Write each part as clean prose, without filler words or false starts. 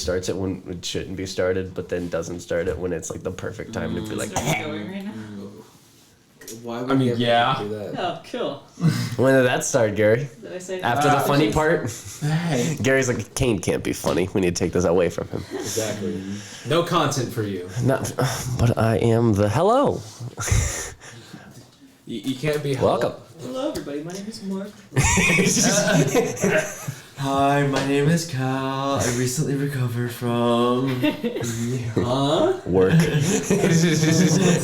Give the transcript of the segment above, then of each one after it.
starts it when it shouldn't be started, but then doesn't start it when it's like the perfect time to be like. Going right now? Why would you ever do that? Oh, cool. When did that start, Gary? Did I say After the funny part? Hey. Gary's like, Caine can't be funny. We need to take this away from him. Exactly. No content for you. Not, but I am the hello. You can't be hello. Welcome. Hello, everybody. My name is Mark. Hi, my name is Cal. I recently recovered from Work.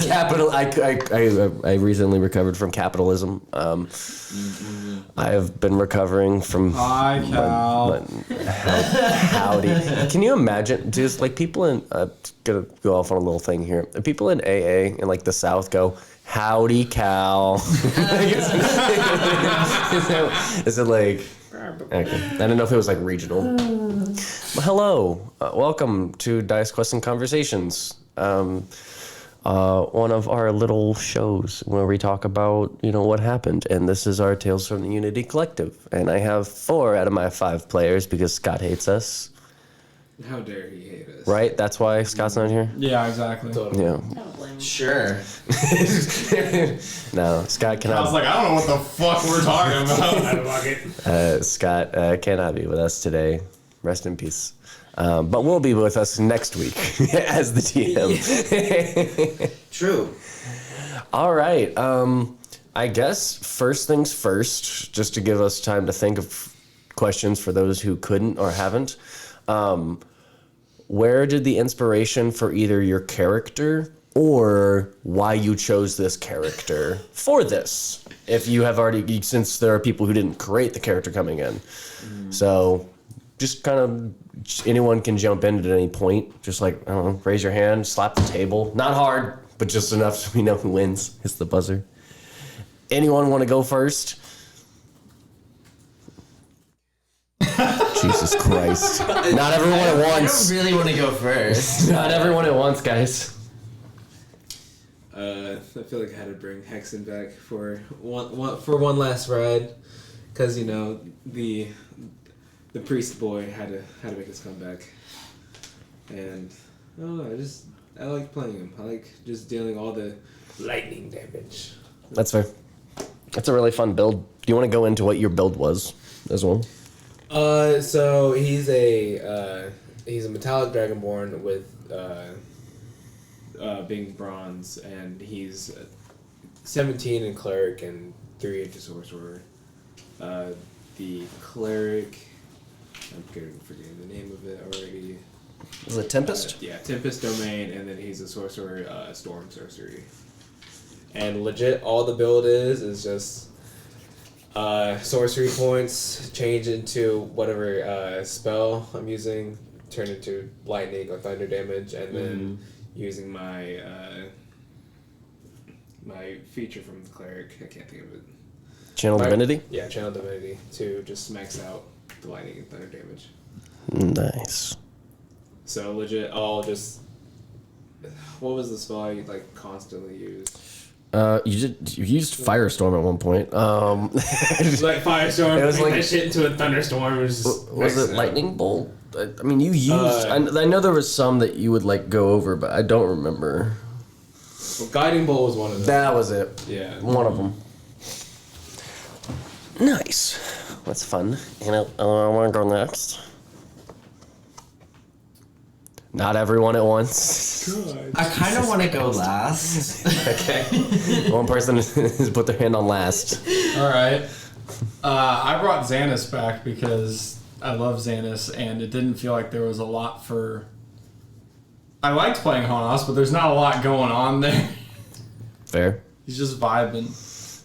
Capital. I recently recovered from capitalism. I have been recovering from. Hi, Cal. Howdy. Can you imagine? Just like people in. Gonna go off on a little thing here. People in AA in like the South go. Howdy, Cal. Is it like? Okay. I don't know if it was like regional. Well, hello, welcome to Dice Quests and Conversations. One of our little shows where we talk about what happened, and this is our Tales from the Unity Collective. And I have 4 out of my 5 players because Scott hates us. How dare he hate us? Right? That's why Scott's not here. Yeah, exactly. Totally. Yeah. I don't blame him. Sure. No, Scott cannot. I was like, I don't know what the fuck we're talking about. Scott cannot be with us today. Rest in peace. But will be with us next week as the TM. True. All right. I guess first things first, just to give us time to think of questions for those who couldn't or haven't. Where did the inspiration for either your character or why you chose this character for this? If you have already, since there are people who didn't create the character coming in. So just kind of anyone can jump in at any point. Just like, I don't know, raise your hand, slap the table. Not hard, but just enough so we know who wins. It's the buzzer. Anyone want to go first? Jesus Christ. Not everyone at once. I don't really want to go first. Not everyone at once, guys. I feel like I had to bring Hexan back for one last ride, because the priest boy had to make his comeback, and I don't know. I like playing him. I like just dealing all the lightning damage. That's fair. That's a really fun build. Do you want to go into what your build was as well? So he's a metallic dragonborn with being bronze, and he's 17 in cleric and 3 into sorcerer. The cleric, I'm forgetting the name of it already. Is it Tempest? Yeah, Tempest domain, and then he's a sorcerer, storm sorcery. And legit, all the build is just sorcery points, change into whatever spell I'm using, turn into lightning or thunder damage, and then using my my feature from the cleric, I can't think of it. Channel Divinity? Yeah, Channel Divinity, to just max out the lightning and thunder damage. Nice. So legit, I'll just... What was the spell I constantly used? You used Firestorm at one point. Like Firestorm, it was make like that shit into a thunderstorm. Was it Lightning Bolt? I mean, you used... I know there was some that you would go over, but I don't remember. Well, Guiding Bolt was one of them. That was it. Yeah. One of them. Nice. That's fun. I want to go next. Not everyone at once. I kind of want to go last. Okay. One person has put their hand on last. All right. I brought Zanis back because I love Zanis, and it didn't feel like there was a lot for... I liked playing Honos, but there's not a lot going on there. Fair. He's just vibing.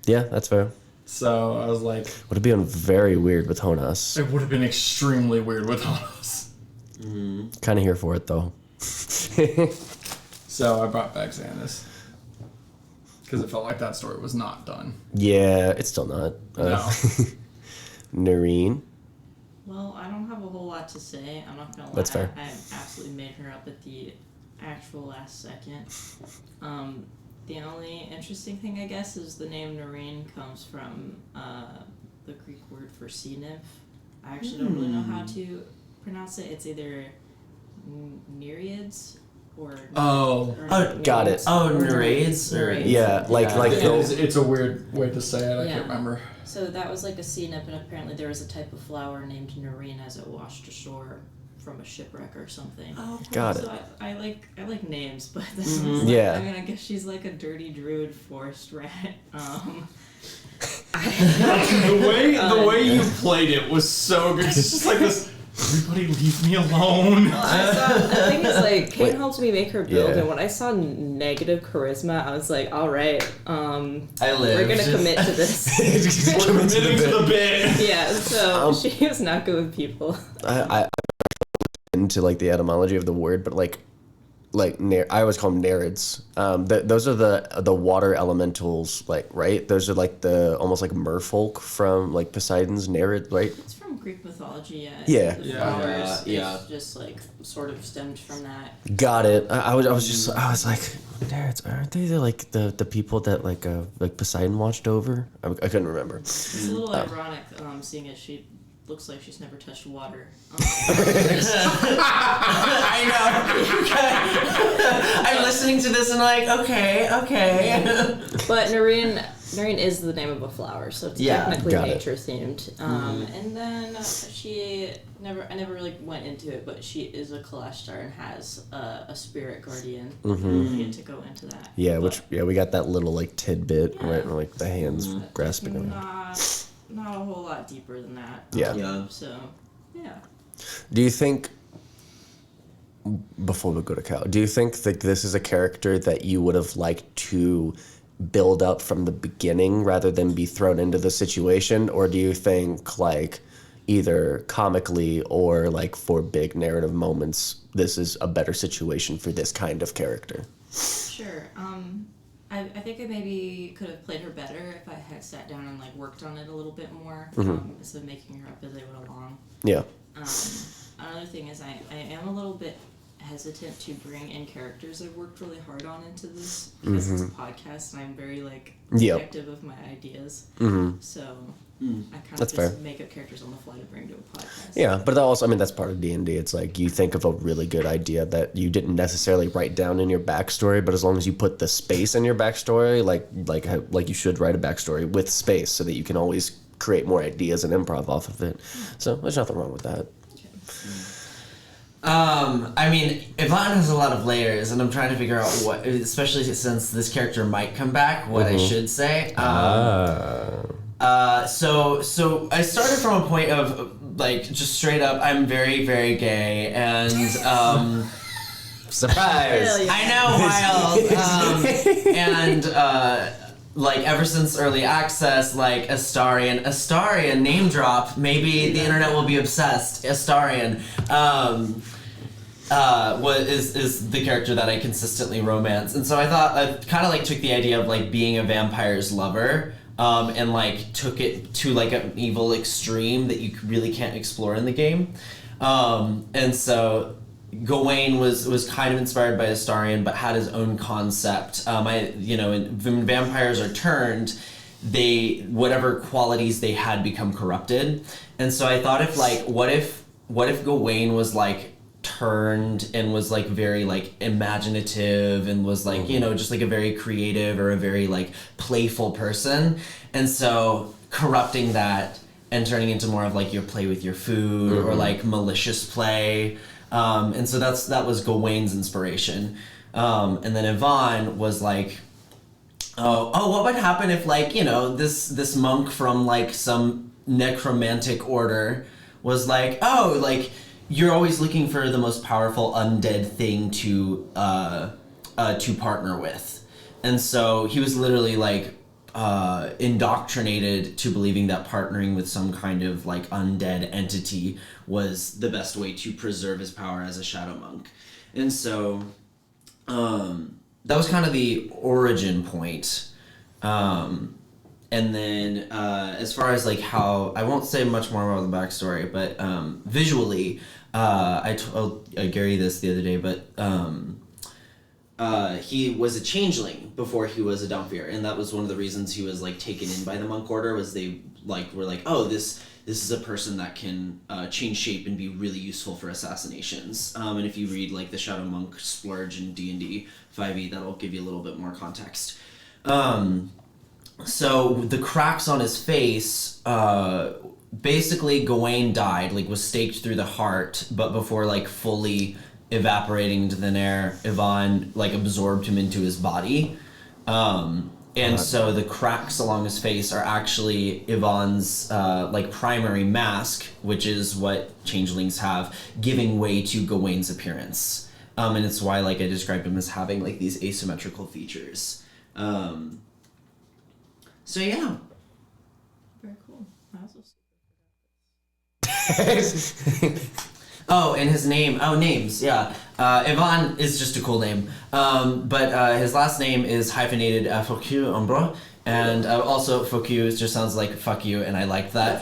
Yeah, that's fair. So I was like... Would have been very weird with Honos. It would have been extremely weird with Honos. Kind of here for it, though. So I brought back Zanis. Because it felt like that story was not done. Yeah, it's still not. No. Nerine. Well, I don't have a whole lot to say. I'm not gonna lie. That's fair. I absolutely made her up at the actual last second. The only interesting thing, I guess, is the name Nerine comes from the Greek word for sea nymph. I actually don't really know how to pronounce it. It's either Nereids or got it. Nerades? Yeah, It's a weird way to say it. I can't remember. So that was like a sea nymph, and apparently there was a type of flower named Nerine as it washed ashore from a shipwreck or something. Oh, got it. So I like names, but this Mm-hmm. one's like, Yeah. I mean, I guess she's like a dirty druid forest rat. The way you played it was so good. It's just like this. Everybody leave me alone. The thing is, like, Caine Wait. helped me make her build, Yeah. and when I saw negative charisma, I was like, all right, I live. we're gonna commit to this. We're committing to the bit. Yeah, so she was not good with people. I into like the etymology of the word, but I always call them Nereids. Those are the water elementals, like, right? Those are like the almost like merfolk from like Poseidon's Nereid, right? It's from Greek mythology, yeah. Yeah. The Yeah. flowers Yeah. is just like sort of stemmed from that. Got it. I was like, Nereids, aren't they the people that like Poseidon watched over? I couldn't remember. It's a little ironic, seeing as she looks like she's never touched water. I know. I'm listening to this and like, okay. But Nerine is the name of a flower, so it's Yeah, technically got it. nature themed. And then I never really went into it, but she is a Kalashtar and has a spirit guardian. Mm-hmm. We get to go into that. Yeah, But we got that little like tidbit, right? Where, like the hands grasping around. not a whole lot deeper than that. Yeah. Yeah. So, yeah. Do you think, before we go to Cal, do you think that this is a character that you would have liked to build up from the beginning rather than be thrown into the situation? Or do you think, like, either comically or, like, for big narrative moments, this is a better situation for this kind of character? Sure. I think I maybe could have played her better if I had sat down and like worked on it a little bit more instead of making her up as I went along. Yeah. Another thing is I am a little bit hesitant to bring in characters I've worked really hard on into this because it's a podcast and I'm very like protective of my ideas. So I kind That's of fair. just make up characters on the fly to bring to a podcast. Yeah, but also, I mean, that's part of D&D. It's like you think of a really good idea that you didn't necessarily write down in your backstory, but as long as you put the space in your backstory, like you should write a backstory with space so that you can always create more ideas and improv off of it. So there's nothing wrong with that. I mean, Yvonne has a lot of layers, and I'm trying to figure out what, especially since this character might come back, what I should say. So I started from a point of like just straight up, I'm very, very gay, and Surprise! I know, wild. Like ever since early access, like Astarion name drop. Maybe the internet will be obsessed. Astarion, is the character that I consistently romance, and so I thought I kind of like took the idea of like being a vampire's lover, and like took it to like an evil extreme that you really can't explore in the game, and so. Gawain was kind of inspired by Astarion, but had his own concept. When vampires are turned, whatever qualities they had become corrupted, and so I thought what if Gawain was like turned and was like very like imaginative and was like just like a very creative or a very like playful person, and so corrupting that and turning into more of like your play with your food or like malicious play. And so that was Gawain's inspiration. And then Yvonne was like, what would happen if like, this monk from like some necromantic order was like, you're always looking for the most powerful undead thing to partner with. And so he was literally like, indoctrinated to believing that partnering with some kind of like undead entity was the best way to preserve his power as a shadow monk. And so that was kind of the origin point. And then as far as like how, I won't say much more about the backstory, but visually, I told Gary this the other day, but he was a changeling before he was a Dhampir, and that was one of the reasons he was like taken in by the monk order. Was they like were like, oh, this this is a person that can change shape and be really useful for assassinations. And if you read like the Shadow Monk splurge in D&D 5e, that'll give you a little bit more context. So the cracks on his face, basically Gawain died, like was staked through the heart, but before like fully evaporating into thin air, Yvonne like absorbed him into his body. So the cracks along his face are actually Yvonne's like primary mask, which is what changelings have, giving way to Gawain's appearance. And it's why like I described him as having like these asymmetrical features. So yeah. Very cool. I also Oh, and his name. Oh, names. Yeah. Yvonne is just a cool name. But his last name is hyphenated Focus Ombre. And also Focus just sounds like fuck you, and I liked that.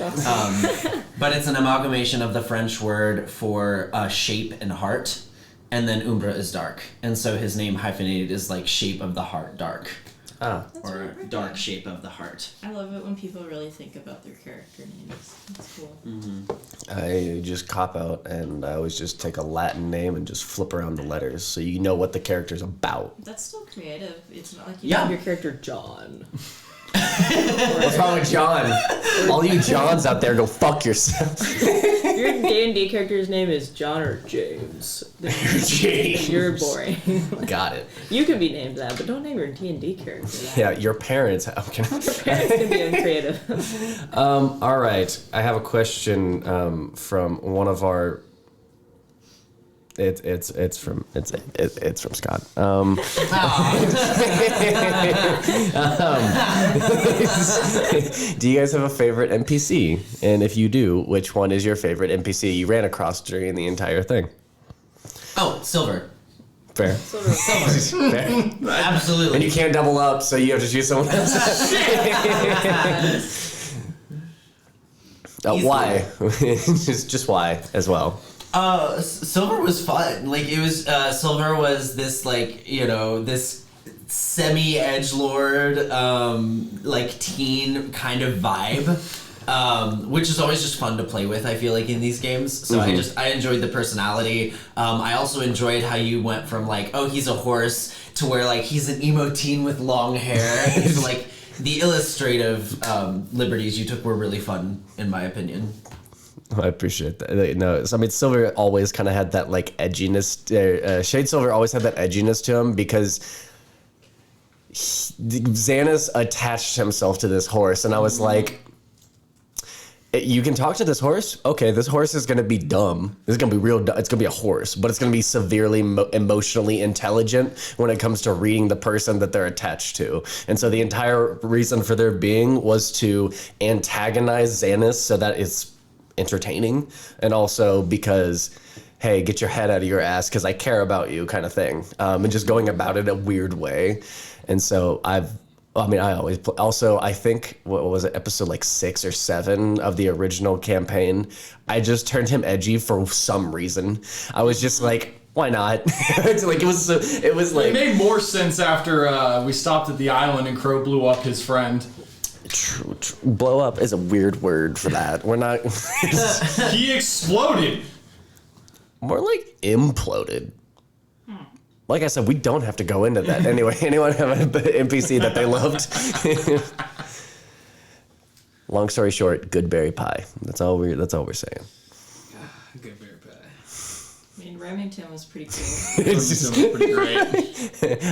But it's an amalgamation of the French word for shape and heart. And then Umbra is dark. And so his name hyphenated is like shape of the heart, dark. Oh. Or dark shape of the heart. I love it when people really think about their character names. That's cool. I just cop out, and I always just take a Latin name and just flip around the letters so you know what the character's about. That's still creative. It's not like you Name your character John. What's wrong with John? All you Johns out there, go fuck yourself. Your D&D character's name is John or James. James. You're boring. Got it. You can be named that, but don't name your D&D character that. Yeah, your parents. Okay. Parents can be uncreative. All right, I have a question from one of our. It's from Scott. Do you guys have a favorite NPC? And if you do, which one is your favorite NPC you ran across during the entire thing? Oh, Silver. Fair. Silver. Fair. Absolutely. And you can't double up, so you have to choose someone else. Why? just why as well. Silver was fun. Like it was. Silver was this this semi-edgelord, like teen kind of vibe, which is always just fun to play with. I feel like in these games. So I enjoyed the personality. I also enjoyed how you went from like, oh, he's a horse to where like he's an emo teen with long hair. So like the illustrative liberties you took were really fun, in my opinion. I appreciate that. No, I mean, Silver always kind of had that like edginess. Shade Silver always had that edginess to him because Zanis attached himself to this horse, and I was like, "You can talk to this horse? Okay, this horse is gonna be dumb. This is gonna be real. It's gonna be a horse, but it's gonna be severely emotionally intelligent when it comes to reading the person that they're attached to." And so the entire reason for their being was to antagonize Zanis so that it's entertaining, and also because, hey, get your head out of your ass because I care about you, kind of thing, and just going about it a weird way. And so I always also I think what was it, episode like 6 or 7 of the original campaign, I just turned him edgy for some reason. I was just like, why not? It's like it was like it made more sense after we stopped at the island and Crowe blew up his friend. Blow up is a weird word for that. We're not. He exploded. More like imploded. Like I said, we don't have to go into that. Anyway, anyone have an NPC that they loved? Long story short, good berry pie. That's all we're saying. Good berry pie. I mean, Remington was pretty cool. Remington was pretty great.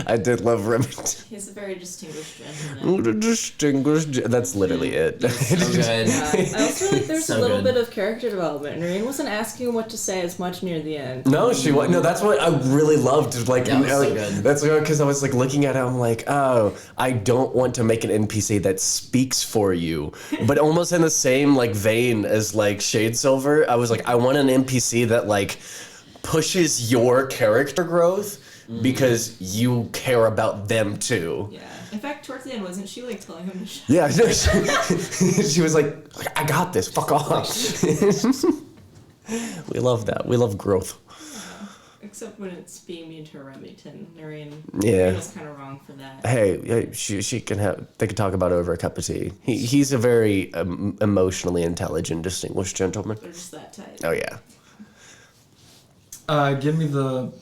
I did love Remington. He's a very distinguished gentleman. That's literally it. So good. I also feel like there's So a little good. bit of character development. Nerine wasn't asking what to say as much near the end. No, she was. No, that's what I really loved. Like, That was so like, good. that's because I was like looking at it. I'm like, oh, I don't want to make an NPC that speaks for you, but almost in the same like vein as like Shade Silver. I was like, I want an NPC that like pushes your character growth because you care about them too. Yeah. In fact, towards the end, wasn't she like telling him to shut Yeah, no, she was like, I got this. Fuck off. We love that. We love growth. Except when it's being mean to Remington. Nerine was kind of wrong for that. Hey, she can have. They can talk about it over a cup of tea. He's a very emotionally intelligent, distinguished gentleman. They're just that type. Oh yeah. Give me the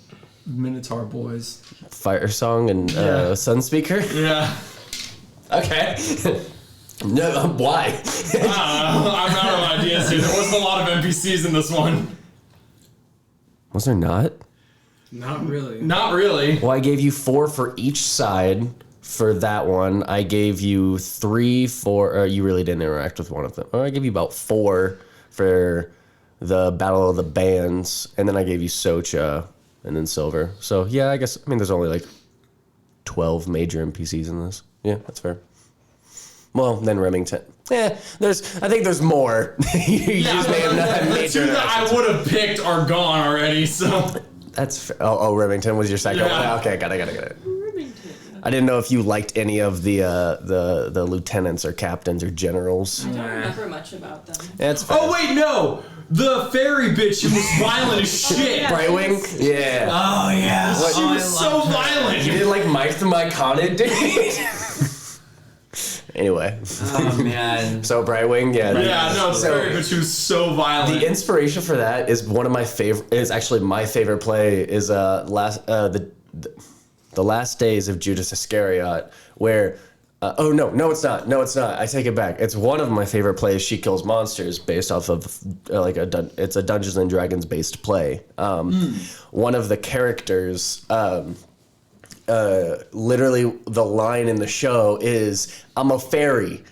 Minotaur boys. Fire Song and Sunspeaker. Yeah. Okay. No, why? I'm out of ideas here. There wasn't a lot of NPCs in this one. Was there not? Not really. Not really. Well, I gave you 4 for each side for that one. I gave you 3 for... you really didn't interact with one of them. I gave you about 4 for the Battle of the Bands, and then I gave you Socha and then Silver. So, yeah, I guess... I mean, there's only, like, 12 major NPCs in this. Yeah, that's fair. Well, then Remington. I think there's more. You just may have not had major The 2 that I would have picked are gone already, so... That's fair. Oh, Remington was your second one? Okay, got it. Remington. I didn't know if you liked any of the lieutenants or captains or generals. I don't remember much about them. That's fair. Oh, wait, no! The fairy bitch who was violent as shit! yeah. Brightwing? Yeah. Oh yeah. What? She was so violent! You didn't like Mike the Myconic, dude? Anyway. Oh man. So Brightwing, yeah. Yeah, no, the fairy bitch who was so violent. The inspiration for that is one of my favorite. Is actually my favorite play. Is the last days of Judas Iscariot, where. No, it's not. I take it back. It's one of my favorite plays. She kills monsters, based off of it's a Dungeons and Dragons based play. One of the characters. Literally, the line in the show is, "I'm a fairy.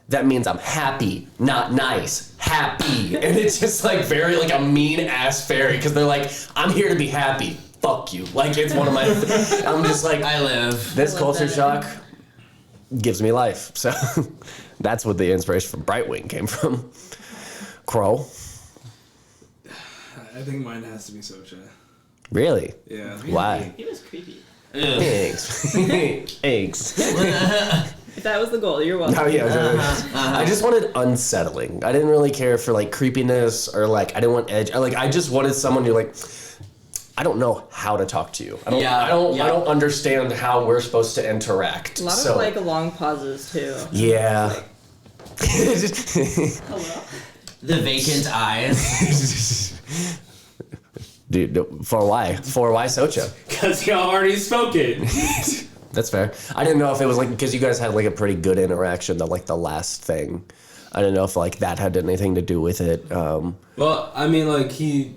That means I'm happy, not nice. Happy." And it's just like very like a mean ass fairy because they're like, "I'm here to be happy. Fuck you." Like it's one of my. I'm just like I live. This culture shock gives me life. So that's what the inspiration for Brightwing came from. Crowe. I think mine has to be Socha. Really? Yeah. Why? He was creepy. Thanks. Thanks. If that was the goal, you're welcome. Oh yeah. I just wanted unsettling. I didn't really care for like creepiness or like I didn't want edge. I just wanted someone who like I don't know how to talk to you. I don't understand how we're supposed to interact. A lot of like long pauses too. Yeah. Hello? The vacant eyes. Dude, for why? For why Socha? Because y'all already spoke it. That's fair. I didn't know if it was like because you guys had like a pretty good interaction the last thing. I didn't know if like that had anything to do with it. Well, I mean, like he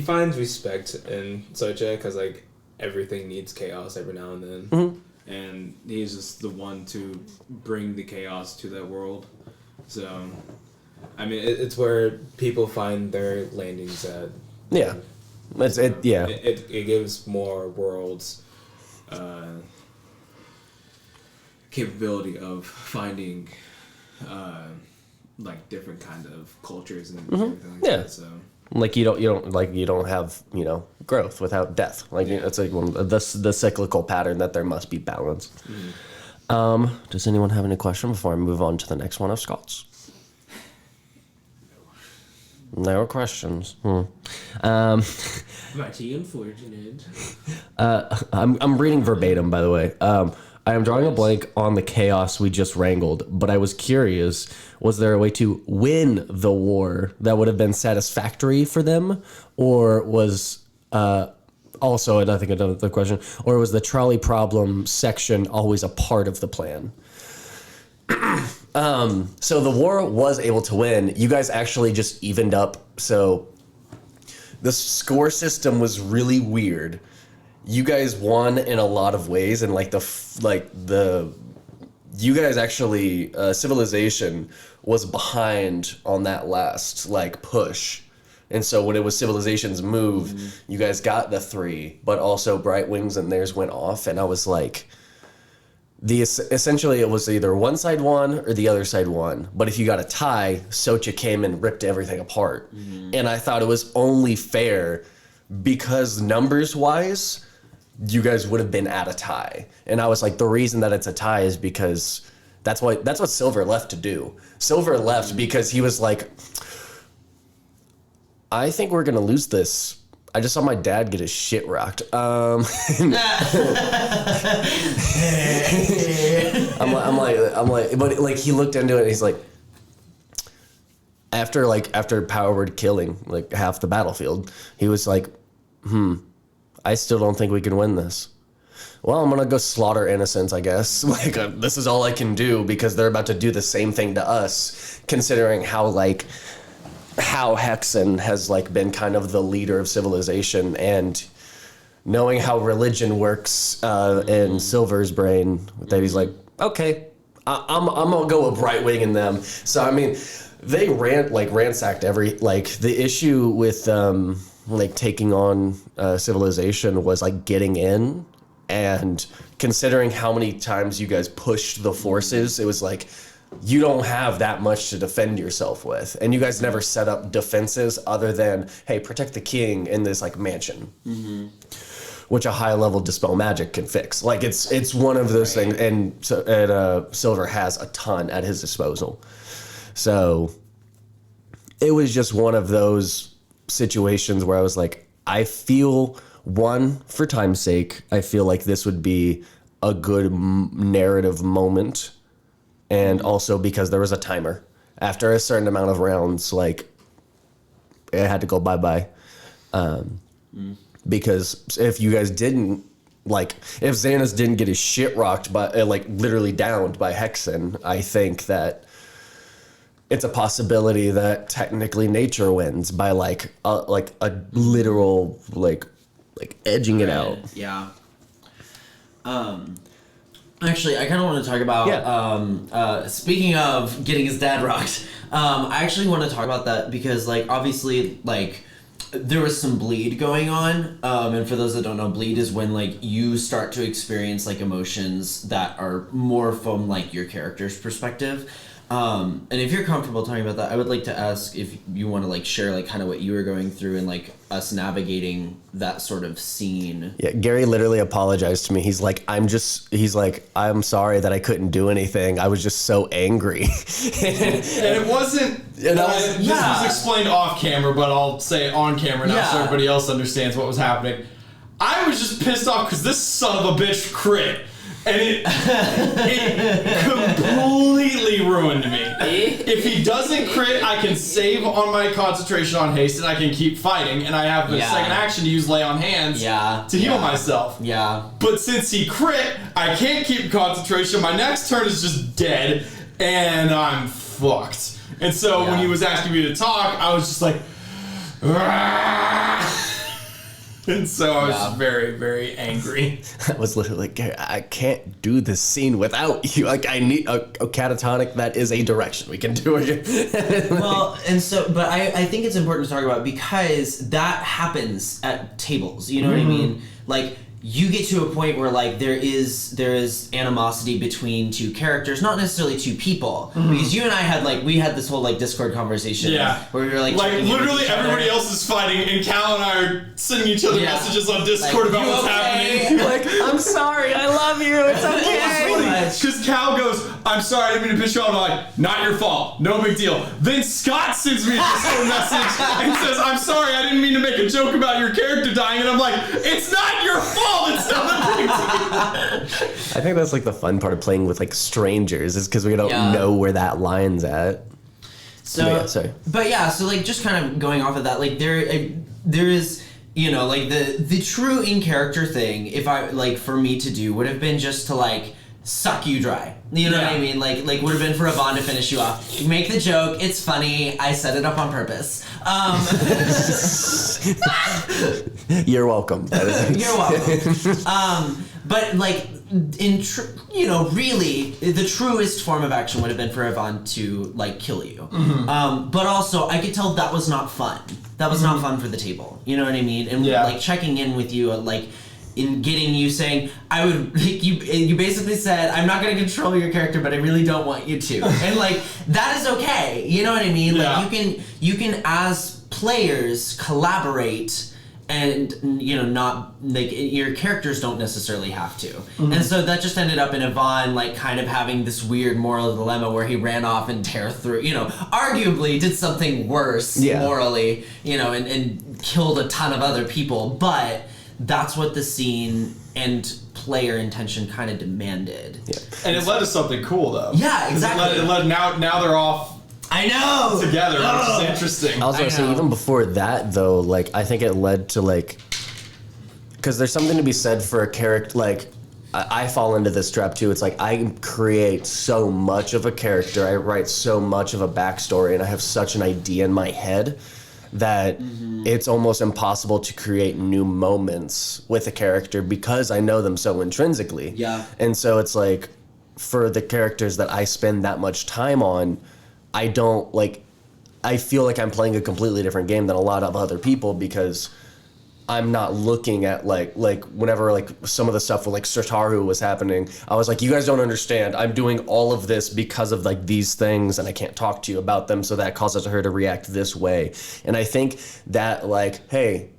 finds respect in Socha because like everything needs chaos every now and then, and he's just the one to bring the chaos to that world. So, I mean, it's where people find their landings at. Yeah. It gives more worlds capability of finding like different kind of cultures and everything like that. So Like you don't have growth without death. Like it's like the cyclical pattern that there must be balance. Does anyone have any question before I move on to the next one of Scott's? No questions. mighty unfortunate. I'm reading verbatim, by the way. I am drawing a blank on the chaos we just wrangled, but I was curious, was there a way to win the war that would have been satisfactory for them? Or was, also, and I think another question, or was the trolley problem section always a part of the plan? So the war was able to win. You guys actually just evened up. So the score system was really weird. You guys won in a lot of ways, and you guys actually Civilization was behind on that last push, and so when it was Civilization's move, you guys got the 3, but also Brightwings and theirs went off, and I was like, essentially it was either one side won or the other side won, but if you got a tie, Socha came and ripped everything apart, and I thought it was only fair because numbers wise, you guys would have been at a tie. And I was like, the reason that it's a tie is because that's what Silver left to do. Silver left because he was like, I think we're going to lose this. I just saw my dad get his shit rocked. I'm like, but like he looked into it and he's like, after Power Word killing like half the battlefield, he was like, I still don't think we can win this. Well, I'm gonna go slaughter innocents, I guess. Like this is all I can do because they're about to do the same thing to us, considering how Hexan has like been kind of the leader of civilization, and knowing how religion works in Silver's brain, that he's like, okay, I'm gonna go with right wing in them. So I mean, they ransacked every the issue with taking on civilization was like getting in, and considering how many times you guys pushed the forces, it was like, you don't have that much to defend yourself with. And you guys never set up defenses other than, hey, protect the king in this like mansion. Mm-hmm. Which a high level dispel magic can fix. Like it's one of those things, and Silver has a ton at his disposal. So it was just one of those situations where I was like, I feel, one, for time's sake, I feel like this would be a good narrative moment. And also because there was a timer. After a certain amount of rounds, like, it had to go bye-bye. Because if you guys didn't, like, if Zanis didn't get his shit rocked by, like, literally downed by Hexan, I think that it's a possibility that technically nature wins by, like a literal, like edging it out. Yeah. Actually, I kind of want to talk about, speaking of getting his dad rocked, I actually want to talk about that because, like, obviously, like, there was some bleed going on, and for those that don't know, bleed is when, like, you start to experience, like, emotions that are more from, like, your character's perspective. And if you're comfortable talking about that, I would like to ask if you want to, like, share, like, kind of what you were going through and, like, us navigating that sort of scene. Yeah, Gary literally apologized to me. He's like, I'm sorry that I couldn't do anything. I was just so angry. And it wasn't, this was explained off camera, but I'll say it on camera now so everybody else understands what was happening. I was just pissed off because this son of a bitch crit. And it completely ruined me. If he doesn't crit, I can save on my concentration on haste and I can keep fighting, and I have the second action to use lay on hands to heal myself. Yeah. But since he crit, I can't keep concentration. My next turn is just dead, and I'm fucked. And so when he was asking me to talk, I was just like, and so I was just very, very angry. I was literally like, I can't do this scene without you. Like, I need a catatonic that is a direction. We can do it. Well, and so, but I think it's important to talk about because that happens at tables. You know what I mean? Like, you get to a point where, like, there is animosity between two characters, not necessarily two people. Because you and I had, like, we had this whole, like, Discord conversation. Yeah. Where we were, like literally everybody else is fighting, and Cal and I are sending each other messages on Discord about what's happening. Like, I'm sorry, I love you, it's okay. Because Cal goes, I'm sorry, I didn't mean to piss you off. I'm like, not your fault, no big deal. Then Scott sends me a Discord message and says, I'm sorry, I didn't mean to make a joke about your character dying. And I'm like, it's not your fault. It's not a big deal. I think that's like the fun part of playing with like strangers is because we don't know where that line's at. So, so like just kind of going off of that, like there is, you know, like the true in character thing. If I like for me to do would have been just to like suck you dry. You know what I mean? Like would have been for Yvonne to finish you off. You make the joke. It's funny. I set it up on purpose. You're welcome. You're welcome. But like really the truest form of action would have been for Yvonne to like kill you. But also I could tell that was not fun. That was not fun for the table. You know what I mean? And like checking in with you like in getting you saying, I would, like, you basically said, I'm not going to control your character, but I really don't want you to. And, like, that is okay. You know what I mean? Like, you can as players, collaborate and not like your characters don't necessarily have to. And so that just ended up in Yvonne like kind of having this weird moral dilemma where he ran off and tear through, arguably did something worse morally, and killed a ton of other people, but that's what the scene and player intention kind of demanded. And it led to something cool though. Yeah, exactly. It led now they're off I know together, which is interesting. I was gonna say, even before that though, like I think it led to like, because there's something to be said for a character. Like I fall into this trap too. It's like I create so much of a character, I write so much of a backstory, and I have such an idea in my head that it's almost impossible to create new moments with a character because I know them so intrinsically. Yeah. And so it's like, for the characters that I spend that much time on, I don't like, I feel like I'm playing a completely different game than a lot of other people because I'm not looking at like whenever like some of the stuff with like Sertaru was happening, I was like, you guys don't understand. I'm doing all of this because of like these things and I can't talk to you about them. So that causes her to react this way. And I think that like, hey,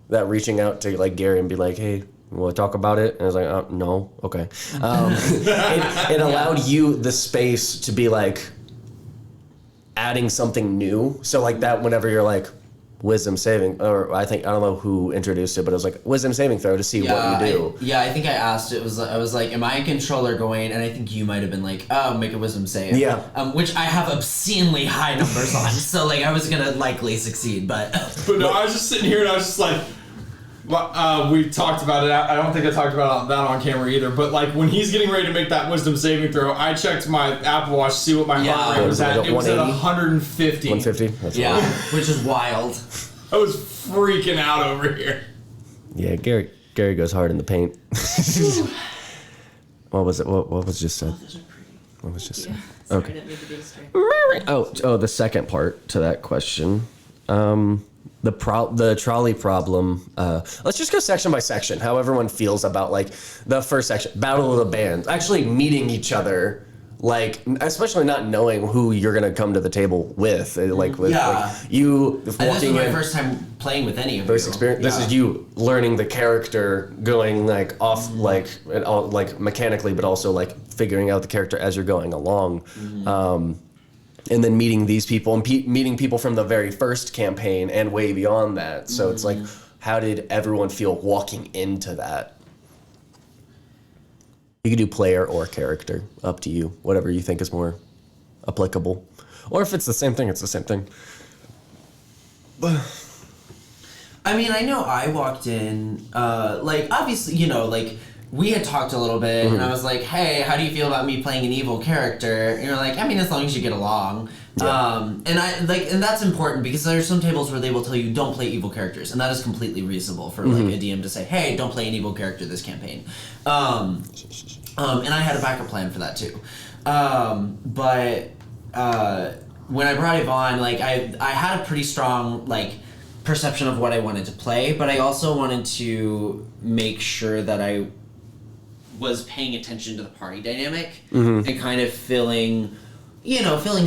that reaching out to like Gary and be like, hey, want to talk about it? And I was like, no, okay. It allowed you the space to be like, adding something new. So like that whenever you're like wisdom saving, or I don't know who introduced it, but it was like wisdom saving throw to see what you do. I think I asked, I was like, am I a controller going? And I think you might have been like, oh, make a wisdom save. Yeah. Which I have obscenely high numbers on. So like I was gonna likely succeed, but no, I was just sitting here and I was just like, we talked about it. I don't think I talked about that on camera either. But like when he's getting ready to make that wisdom saving throw, I checked my Apple Watch to see what my heart rate was at. It was at 150. 150? That's which is wild. I was freaking out over here. Yeah, Gary goes hard in the paint. What was it? What was just said? Those are pretty. What was just said? Sorry, Okay. I didn't mean to be distracted. Oh, the second part to that question. The trolley problem. Let's just go section by section. How everyone feels about like the first section, Battle of the Bands, actually meeting each other, like especially not knowing who you're gonna come to the table with, like with like you And this was walking my in. first time playing with any of First you. experience. This is you learning the character, going like off like mechanically, but also like figuring out the character as you're going along. And then meeting these people and meeting people from the very first campaign and way beyond that. So it's like, how did everyone feel walking into that? You can do player or character, up to you. Whatever you think is more applicable. Or if it's the same thing, it's the same thing. I mean, I know I walked in, like, obviously, like, we had talked a little bit, and I was like, hey, how do you feel about me playing an evil character? And you're like, I mean, as long as you get along. Yeah. And that's important, because there are some tables where they will tell you, don't play evil characters, and that is completely reasonable for, like, a DM to say, hey, don't play an evil character this campaign. And I had a backup plan for that, too. But when I brought Yvonne, like, I had a pretty strong, like, perception of what I wanted to play, but I also wanted to make sure that I was paying attention to the party dynamic and kind of filling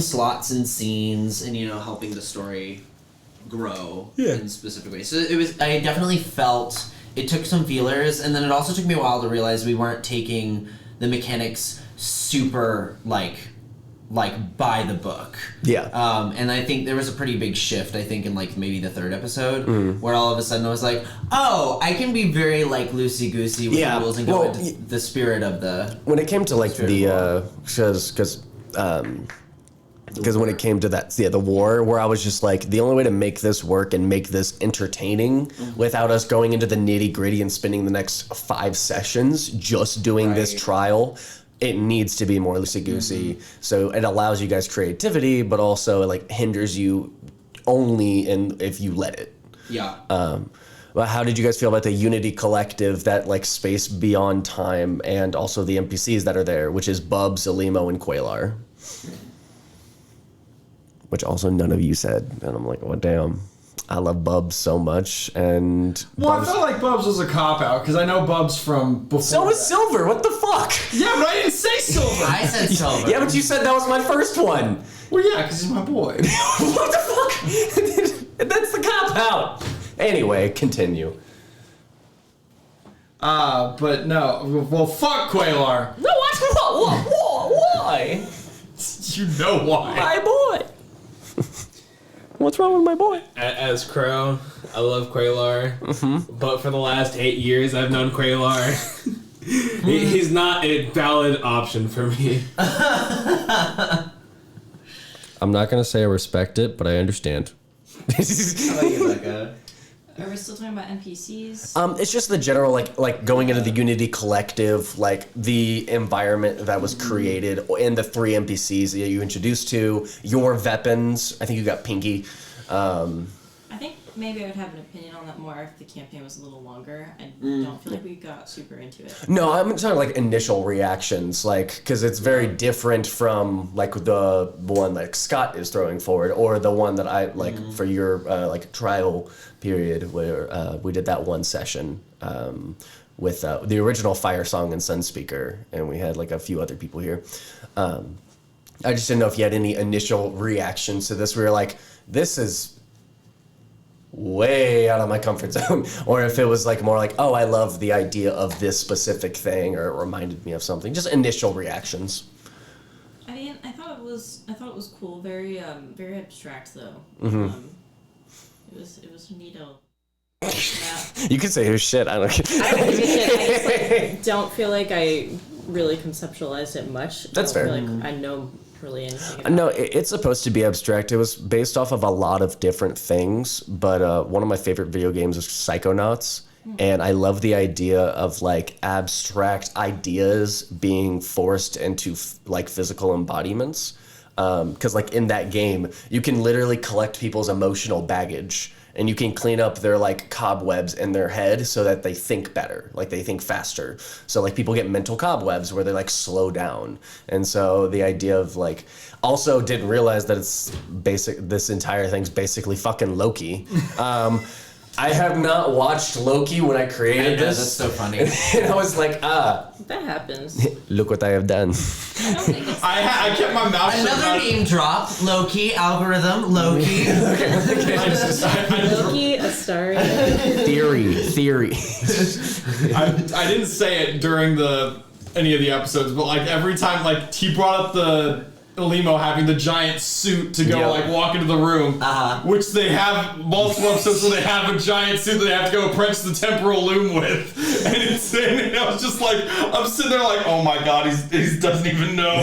slots and scenes and, helping the story grow in specific ways. So I definitely felt, it took some feelers, and then it also took me a while to realize we weren't taking the mechanics super, like by the book. Yeah. And I think there was a pretty big shift, I think, in like maybe the third episode, where all of a sudden I was like, oh, I can be very like loosey-goosey with the rules and go into the spirit of the... When it came to like because when it came to that, the war, where I was just like, the only way to make this work and make this entertaining without us going into the nitty-gritty and spending the next 5 sessions just doing this trial, it needs to be more loosey-goosey. So it allows you guys creativity, but also it like hinders you only if you let it. Yeah. But how did you guys feel about the Unity Collective, that like space beyond time, and also the NPCs that are there, which is Bubs, Alimo, and Qualar? Which also none of you said, and I'm like, oh damn. I love Bubs so much, and I felt like Bubs was a cop-out, because I know Bubs from before. So was Silver, what the fuck? Yeah, but I didn't say Silver! I said Silver. Yeah, but you said that was my first one. Well, yeah, because he's my boy. What the fuck? That's the cop-out. Anyway, continue. But no. Well, fuck Quaylar. No, why? You know why. My boy. What's wrong with my boy? As Crowe, I love Quaylar, but for the last 8 years I've known Quaylar. He's not a valid option for me. I'm not gonna say I respect it, but I understand. How about you, Becca? Are we still talking about NPCs? It's just the general like going into the Unity Collective, like the environment that was created, and the 3 NPCs that you introduced to, your weapons. I think you got Pinky. I think maybe I would have an opinion on that more if the campaign was a little longer. I don't feel like we got super into it. No, I'm talking like initial reactions, like because it's very different from like the one like Scott is throwing forward, or the one that I like for your like trial period where we did that one session with the original Fire Song and Sunspeaker, and we had like a few other people here. I just didn't know if you had any initial reactions to this. We were like, this is way out of my comfort zone, or if it was like more like, oh, I love the idea of this specific thing, or it reminded me of something. Just initial reactions. I mean, I thought it was cool. Very very abstract though. It was neato. You could say, oh shit, I don't I don't think it's shit. I just like, don't feel like I really conceptualized it much. That's I don't fair. feel like I know really anything about No, it's supposed to be abstract. It was based off of a lot of different things, but one of my favorite video games is Psychonauts, and I love the idea of like abstract ideas being forced into like physical embodiments. Because like in that game, you can literally collect people's emotional baggage, and you can clean up their like cobwebs in their head so that they think better, like they think faster. So like people get mental cobwebs where they like slow down. And so the idea of like, also didn't realize that this entire thing's basically fucking Loki. I have not watched Loki when I created this. That's so funny. And I was like, that happens. look what I have done. I don't think it's I kept my mouth shut. Another name drop. Loki algorithm. Loki. Loki, Astari. Theory. I didn't say it during any of the episodes, but like every time like he brought up the Limo having the giant suit to go like walk into the room, which they have multiple episodes where they have a giant suit that they have to go approach the temporal loom with, and I was just like, I'm sitting there like, oh my god, he doesn't even know.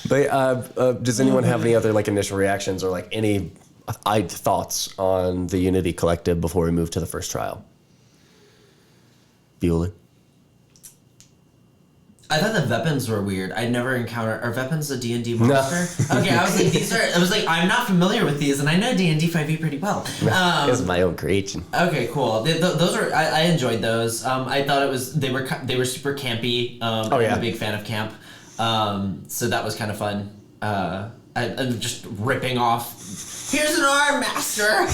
But does anyone have any other like initial reactions or like any thoughts on the Unity Collective before we move to the first trial? Bueller? I thought the weapons were weird. I'd never encountered. Are weapons a D&D monster? No. Okay, I was like, I'm not familiar with these, and I know D&D 5e pretty well. It's my own creation. Okay, cool. Those are. I enjoyed those. I thought they were super campy. I'm a big fan of camp. So that was kind of fun. I'm just ripping off. Here's an arm, master.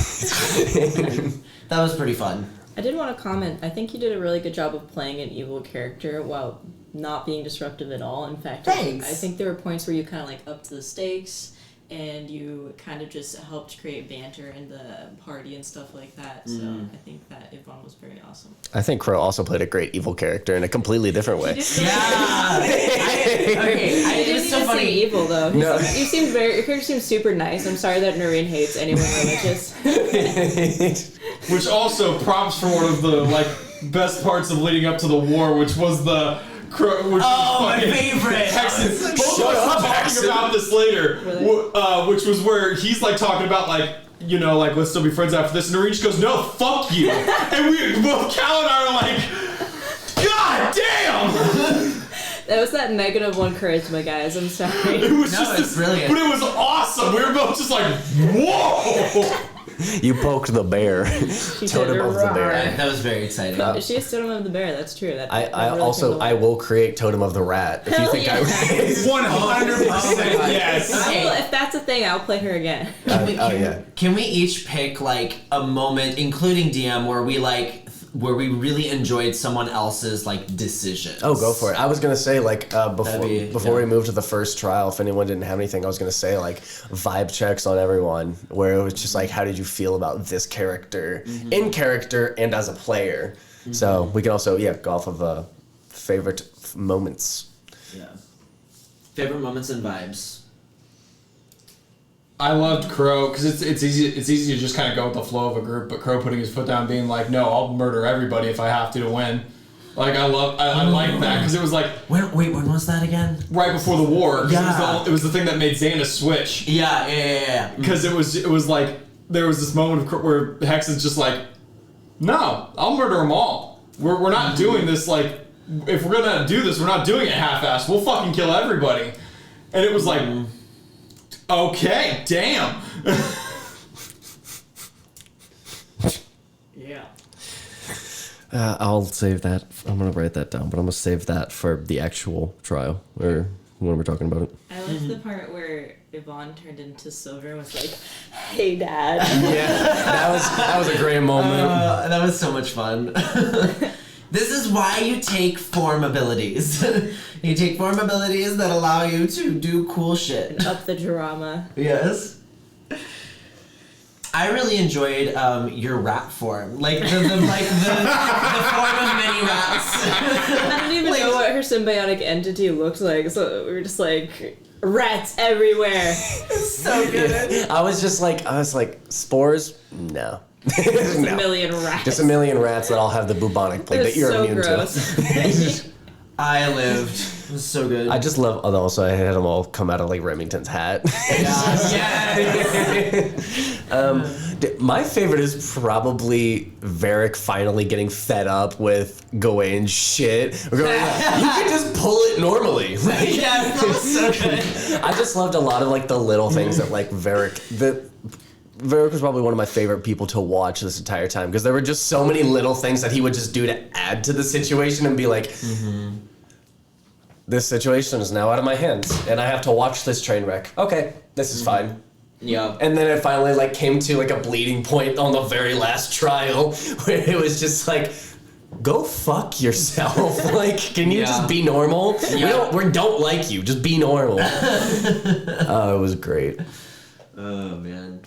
That was pretty fun. I did want to comment. I think you did a really good job of playing an evil character while not being disruptive at all. In fact, Thanks. I think there were points where you kind of like upped the stakes and you kind of just helped create banter in the party and stuff like that. So I think that Yvonne was very awesome. I think Crowe also played a great evil character in a completely different way. Yeah. It was so funny. Evil though. Your character seems super nice. I'm sorry that Nerine hates anyone religious. Which also props for one of the like best parts of leading up to the war, which was the. My favorite. Hexan. Both of us were talking about this later, really? Which was where he's like talking about like, you know, like let's still be friends after this, and Nerine just goes, "No, fuck you," and we both Cal and I are like, "God damn!" That was that -1 charisma, guys. I'm sorry. It was it's brilliant. But it was awesome. We were both just like, "Whoa!" You poked the bear. Totem of the bear. That was very exciting. She is Totem of the Bear. That's true. I will create Totem of the Rat. If you think yeah. 100%. Yes. If that's a thing, I'll play her again. Can we each pick like a moment, including DM, where we like where we really enjoyed someone else's like decisions. Oh, go for it. I was gonna say like before we moved to the first trial, if anyone didn't have anything, I was gonna say like vibe checks on everyone, where it was just like, how did you feel about this character in character and as a player? So we can also go off of favorite moments. Yeah. Favorite moments and vibes. I loved Crowe because it's easy to just kind of go with the flow of a group, but Crowe putting his foot down, being like, "No, I'll murder everybody if I have to win." Like I like that because it was like when was that again? Right before the war. Yeah. It was the thing that made Zanis switch. Yeah. Because it was like there was this moment where Hexan's just like, "No, I'll murder them all. We're not doing this like if we're gonna do this, we're not doing it half-assed. We'll fucking kill everybody." And it was like. Okay, damn. Yeah. I'll save that. I'm gonna write that down, but I'm gonna save that for the actual trial or when we're talking about it. I liked the part where Yvonne turned into Silver and was like, "Hey, Dad." Yeah, that was a great moment. That was so much fun. This is why you take form abilities. You take form abilities that allow you to do cool shit. Up the drama. Yes. I really enjoyed your rat form, like the form of many rats. I don't even know what her symbiotic entity looked like, so we were just like, rats everywhere. So good. I was like, spores? No. Just a million rats. Just a million rats that all have the bubonic plague that you're so immune gross. to. I lived. It was so good. I just love. Also, I had them all come out of like Remington's hat. My favorite is probably Varric finally getting fed up with Gawain's shit. We're going, you can just pull it normally. Yeah, that was so good. I just loved a lot of like the little things that like Varric was probably one of my favorite people to watch this entire time because there were just so many little things that he would just do to add to the situation and be like, this situation is now out of my hands and I have to watch this train wreck. Okay, this is fine. Yeah. And then it finally like came to like a bleeding point on the very last trial where it was just like, go fuck yourself. Like, can you just be normal? Yeah. We don't like you. Just be normal. It was great. Oh man.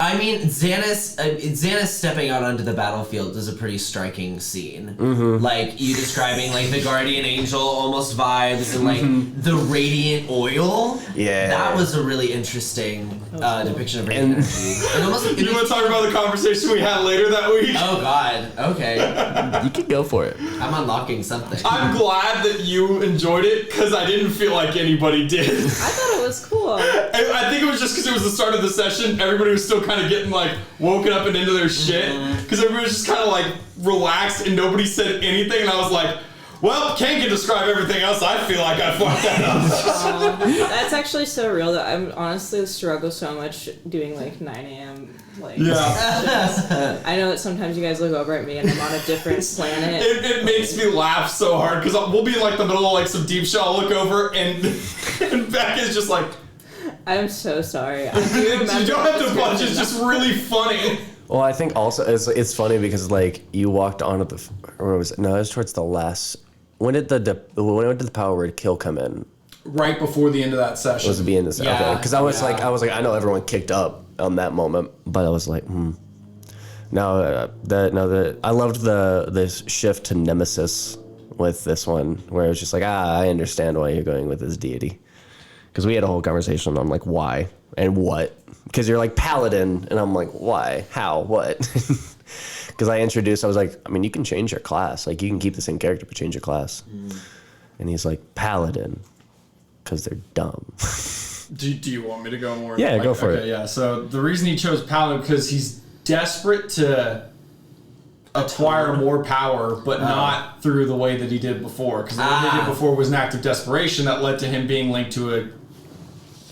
I mean, Zanis stepping out onto the battlefield is a pretty striking scene. Like, you describing, like, the guardian angel almost vibes and, like, the radiant oil. Yeah. That was a really interesting depiction of radiant energy. And almost, You want to talk about the conversation we had later that week? Oh, God. Okay. You can go for it. I'm unlocking something. I'm glad that you enjoyed it because I didn't feel like anybody did. I thought it was cool. I think it was just because it was the start of the session. Everybody was still kind of getting like woken up and into their shit because everybody was just kind of like relaxed and nobody said anything. And I was like, well, Caine can describe everything else. I feel like I fucked that up. That's actually so real that I'm honestly struggle so much doing like 9 a.m. like Yeah. I know that sometimes you guys look over at me and I'm on a different planet. It makes me laugh so hard because we'll be in like the middle of like some deep shit. I'll look over and Becca's just like, I'm so sorry. I do remember you don't have to punch. It's just really funny. Well, I think also it's funny because like you walked on at the, or was it? No, it was towards the last. When did the power word kill come in? Right before the end of that session. Was it the end of the Yeah. okay? Because I was like, I know everyone kicked up on that moment, but I was like, Now, I loved the shift to Nemesis with this one, where it was just like, I understand why you're going with this deity. Because we had a whole conversation on like why and what. Because you're like paladin, and I'm like, why, how, what? Because I was like, I mean, you can change your class. Like you can keep the same character but change your class. And he's like, paladin, because they're dumb. Do you want me to go more? Yeah, go for it. Yeah, so the reason he chose Paladin because he's desperate to acquire more power, but not through the way that he did before. Because the way he did before was an act of desperation that led to him being linked to a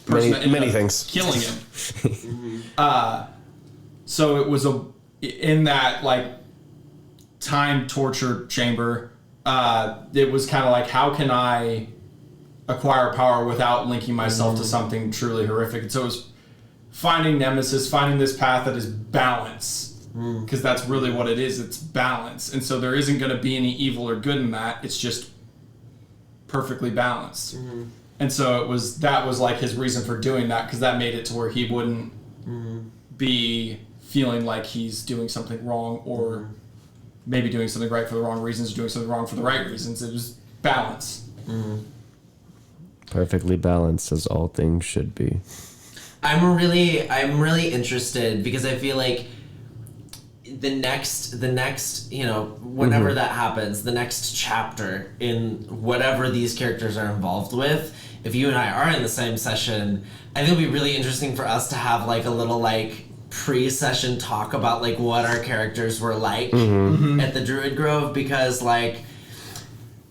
person that ended many up things. killing him. So it was in that like time torture chamber. It was kind of like, how can I acquire power without linking myself to something truly horrific? And so it was finding Nemesis, finding this path that is balance. Because that's really what it is. It's balance. And so there isn't going to be any evil or good in that. It's just perfectly balanced. And so that was like his reason for doing that, because that made it to where he wouldn't be feeling like he's doing something wrong, or maybe doing something right for the wrong reasons, or doing something wrong for the right reasons. It was balance. Perfectly balanced, as all things should be. I'm really interested, because I feel like the next, whenever that happens, the next chapter in whatever these characters are involved with, if you and I are in the same session, I think it'll be really interesting for us to have like a little like pre-session talk about like what our characters were like at the Druid Grove, because like,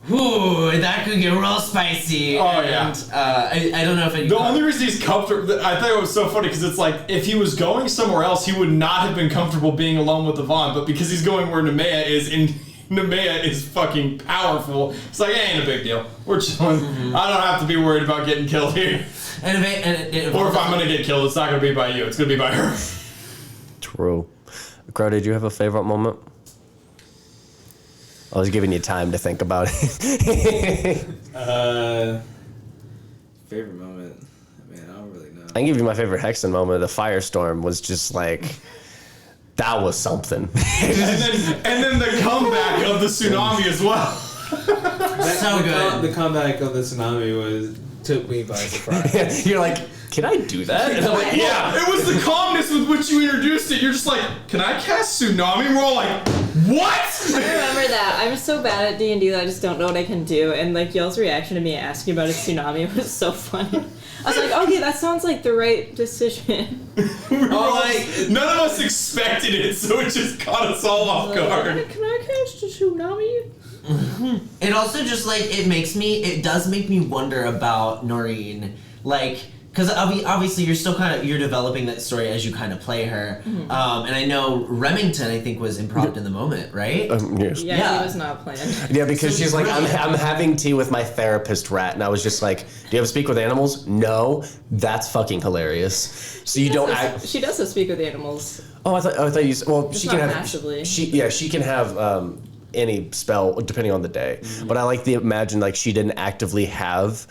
whoo, that could get real spicy. Oh, and, I don't know if The only reason he's comfortable, I thought it was so funny, because it's like, if he was going somewhere else, he would not have been comfortable being alone with Yvonne, but because he's going where Nemea is, and Nemea is fucking powerful, it's like, ain't a big deal. We're chilling. I don't have to be worried about getting killed here. Or if I'm gonna get killed, it's not gonna be by you, it's gonna be by her. True. Crowe, did you have a favorite moment? I was giving you time to think about it. Favorite moment? Man, I don't really know. I can give you my favorite Hexan moment. The firestorm was just like, that was something. and then the comeback of the tsunami as well. So good. The comeback of the tsunami took me by surprise. You're like, can I do that? And I'm like, Yeah, it was the calmness with which you introduced it. You're just like, can I cast tsunami? We're all like, what? I remember that. I'm so bad at D&D that I just don't know what I can do. And like y'all's reaction to me asking about a tsunami was so funny. I was like, okay, that sounds like the right decision. None of us expected it, so it just caught us all off guard. Can I cast a tsunami? It also just like it does make me wonder about Nerine, like, because obviously you're developing that story as you kind of play her, and I know Remington I think was improv in the moment, right? yes. Yeah, he was not planned. Yeah, because she's like, I'm having tea with my therapist rat, and I was just like, do you ever speak with animals? No. That's fucking hilarious. So you don't act. She does speak with animals. Oh, I thought you. Well, Just she not can have. massively. She can have any spell depending on the day. But I like to imagine like she didn't actively have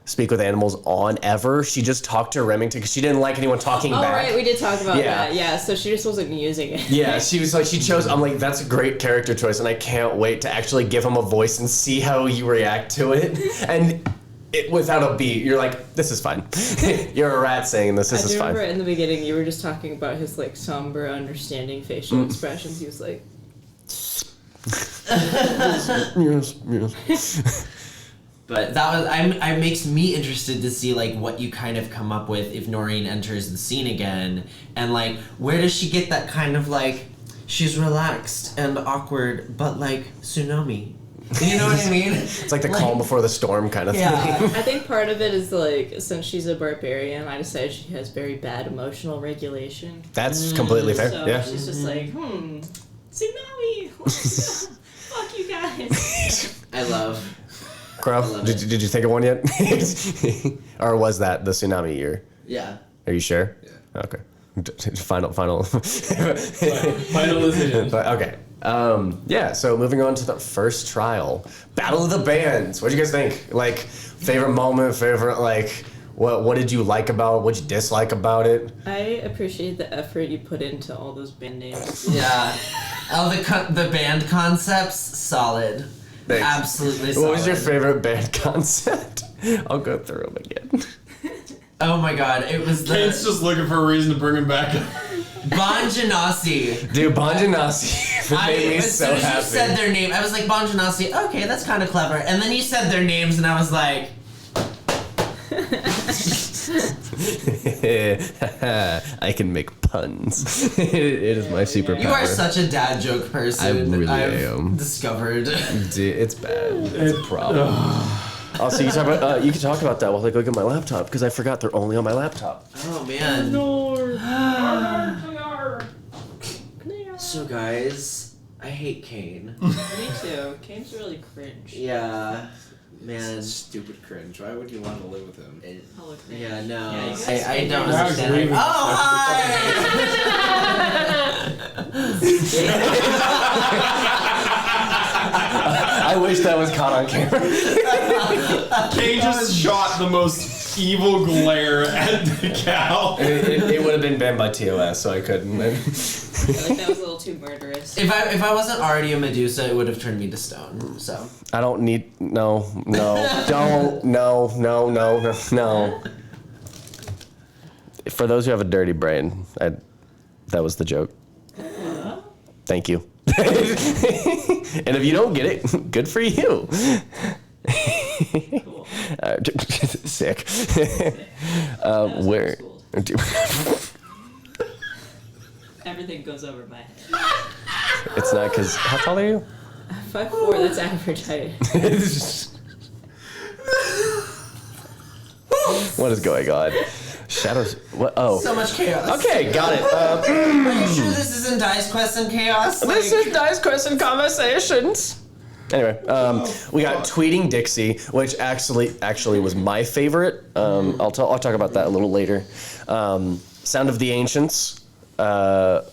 speak with animals on ever. She just talked to Remington because she didn't like anyone talking Oh, back. right, we did talk about Yeah. that. Yeah, so she just wasn't using it. Yeah, she was like, she chose, I'm like, that's a great character choice, and I can't wait to actually give him a voice and see how you react to it. And it, without a beat, you're like, this is fine. You're a rat saying this I is do fine. remember in the beginning you were just talking about his like somber, understanding facial expressions. He was like, Yes. But that was it makes me interested to see like what you kind of come up with if Nerine enters the scene again, and like where does she get that kind of like she's relaxed and awkward but like tsunami. You know what I mean? It's like the calm before the storm kind of thing. I think part of it is like since she's a barbarian, I decided she has very bad emotional regulation. That's completely fair. So Yeah. she's just like, tsunami. Fuck you guys. I love. Crowe, did you think of one yet? Or was that the tsunami year? Yeah. Are you sure? Yeah. Okay. Final. Final decision. But okay. Yeah, so moving on to the first trial. Battle of the Bands. What did you guys think? Like, favorite moment, favorite, like, what did you like about it? What did you dislike about it? I appreciate the effort you put into all those band names. Yeah. Oh, the band concepts, solid. Thanks. Absolutely solid. What was your favorite band concept? I'll go through them again. Oh my god, it was the Kane's just looking for a reason to bring him back. Bon Genasi. Dude, Bon Genasi made me As so soon as happy. you said their name, I was like, Bon Genasi, okay, that's kind of clever. And then you said their names, and I was like, I can make puns. It is my superpower. you are such a dad joke person. I really I've am. discovered. Dude, it's bad. It's a problem. Also, you can talk about that while I go get my laptop because I forgot they're only on my laptop. Oh man. So guys, I hate Caine. Me too. Caine's really cringe. Yeah, man. Stupid cringe. Why would you want to live with him? Hella cringe. Yeah, no. Yeah, you guys I don't I was understand. leaving. Oh, hi! I wish that was caught on camera. Caine just shot the most evil glare at the Cal. It would have been banned by TOS, so I couldn't. I feel like that was a little too murderous. If I wasn't already a Medusa, it would have turned me to stone. So. I don't need no, don't, no. For those who have a dirty brain, that was the joke. Thank you. And if you don't get it, good for you. Cool. Sick. Where? Everything goes over my head. It's not because. How tall are you? 5'4", that's average height. What is going on? Shadows. What? Oh. So much chaos. Okay, got it. Are you sure this isn't Dice Quest and Chaos? This is Dice Quest and Conversations. Anyway, we got Tweeting Dixie, which actually was my favorite. I'll talk about that a little later. Sound of the Ancients,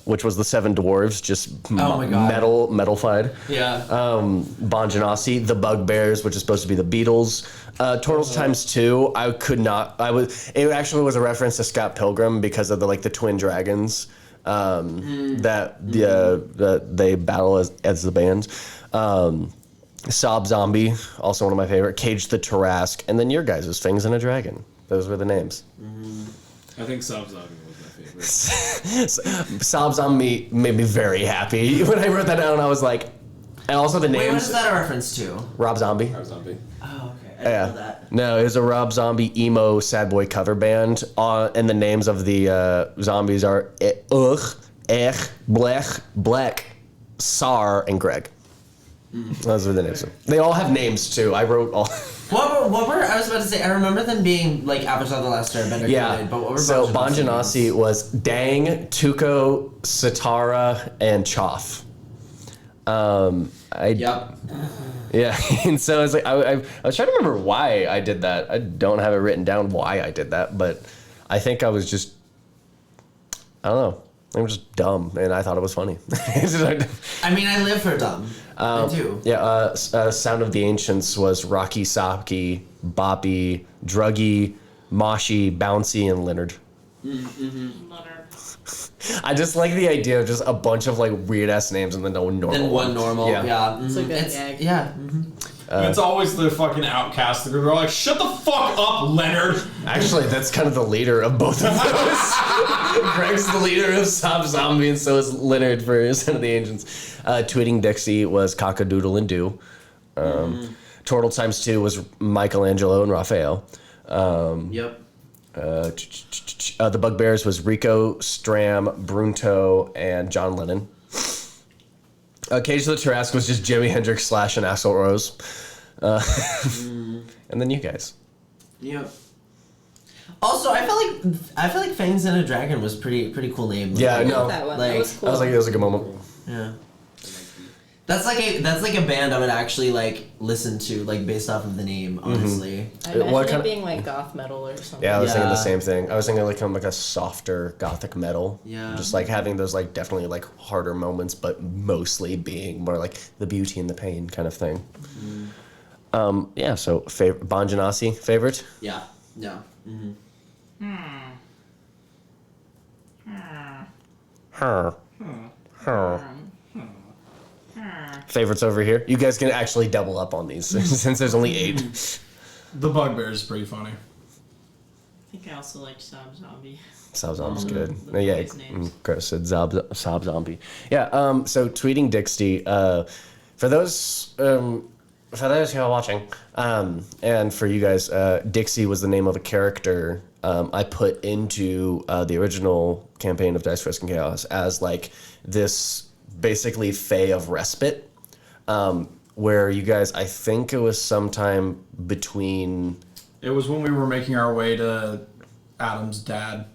which was the Seven Dwarves, just metal-fied. Yeah. Bon Genasi, the Bugbears, which is supposed to be the Beatles. Turtles times 2. It actually was a reference to Scott Pilgrim because of the twin dragons that they battle as the band. Sob Zombie, also one of my favorite. Cage the Tarrasque, and then your guys' Fangs and a Dragon. Those were the names. I think Sob Zombie was my favorite. Sob Zombie made me very happy when I wrote that down. I was like, and also the names. Wait, what is that a reference to? Rob Zombie. Rob Zombie. Oh, okay. I didn't know that. No, it was a Rob Zombie emo sad boy cover band. And the names of the zombies are Ugh, Ech, Blech, Bleck, Sar, and Greg. Those are the names. They all have names too. I wrote all. What were I was about to say? I remember them being like Avatar: The Last Airbender. Yeah. But what were So Bon Genasi was Dang, Tuco, Satara, and Choff. Yep. Yeah, and so I was like, I was trying to remember why I did that. I don't have it written down why I did that, but I think I was just, I don't know. I'm just dumb, and I thought it was funny. I mean, I live for dumb. I do. Yeah, Sound of the Ancients was Rocky, Saki, Boppy, Druggy, Moshi, Bouncy, and Leonard. Leonard. I just like the idea of just a bunch of weird ass names and then no normal. Then one normal. Yeah. It's a good gag. Yeah. It's always the fucking outcast. They're like, shut the fuck up, Leonard. Actually, that's kind of the leader of both of those. Greg's the leader of Sob Zombie, and so is Leonard for Son of the Ancients. Tweeting Dixie was Cockadoodle and Doo. Turtle times 2 was Michelangelo and Raphael. Yep. The Bugbears was Rico, Stram, Brunto, and John Lennon. Cage of the Tarrasque was just Jimi Hendrix / and Axl Rose. And then you guys. Yep. Also, I feel like Fangs and a Dragon was pretty cool name. Yeah, I I know. love that one. Like, That was cool. I was like, it was a good moment. Yeah. That's like a band I would actually listen to based off of the name, honestly. I imagine What it kind of- being goth metal or something. Yeah, I was thinking the Yeah. same thing. I was thinking kind of a softer gothic metal. Yeah. Just having those definitely harder moments, but mostly being more the beauty and the pain kind of thing. Yeah, so Bon Genasi, favorite? Yeah. No. Her. Favorites over here. You guys can actually double up on these since there's only 8. The Bugbear is pretty funny. I think I also like Sob Zombie. Sob Zombie's good. the Yeah, boys' names. Chris said Sob Zombie. Yeah. So tweeting Dixie. For those who are watching, and for you guys, Dixie was the name of a character I put into the original campaign of Dice Risk and Chaos as this basically Fae of Respite, where you guys, I think it was sometime between. It was when we were making our way to Adam's dad.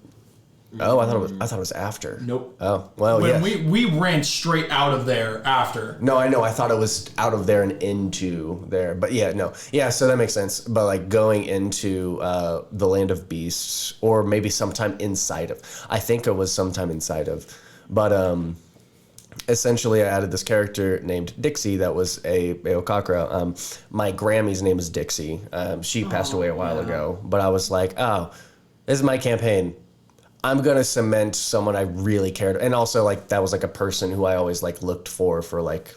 Oh, I thought it was after. Nope. Oh, well, When yeah. we ran straight out of there after. No, I know. I thought it was out of there and into there. But yeah, no. Yeah, so that makes sense. But like going into the Land of Beasts, or maybe sometime inside of. I think it was sometime inside of. But essentially I added this character named Dixie that was a Okakra. My Grammy's name is Dixie. She passed away a while ago. But I was like, oh, this is my campaign. I'm gonna cement someone I really cared, and also like that was like a person who I always like looked for like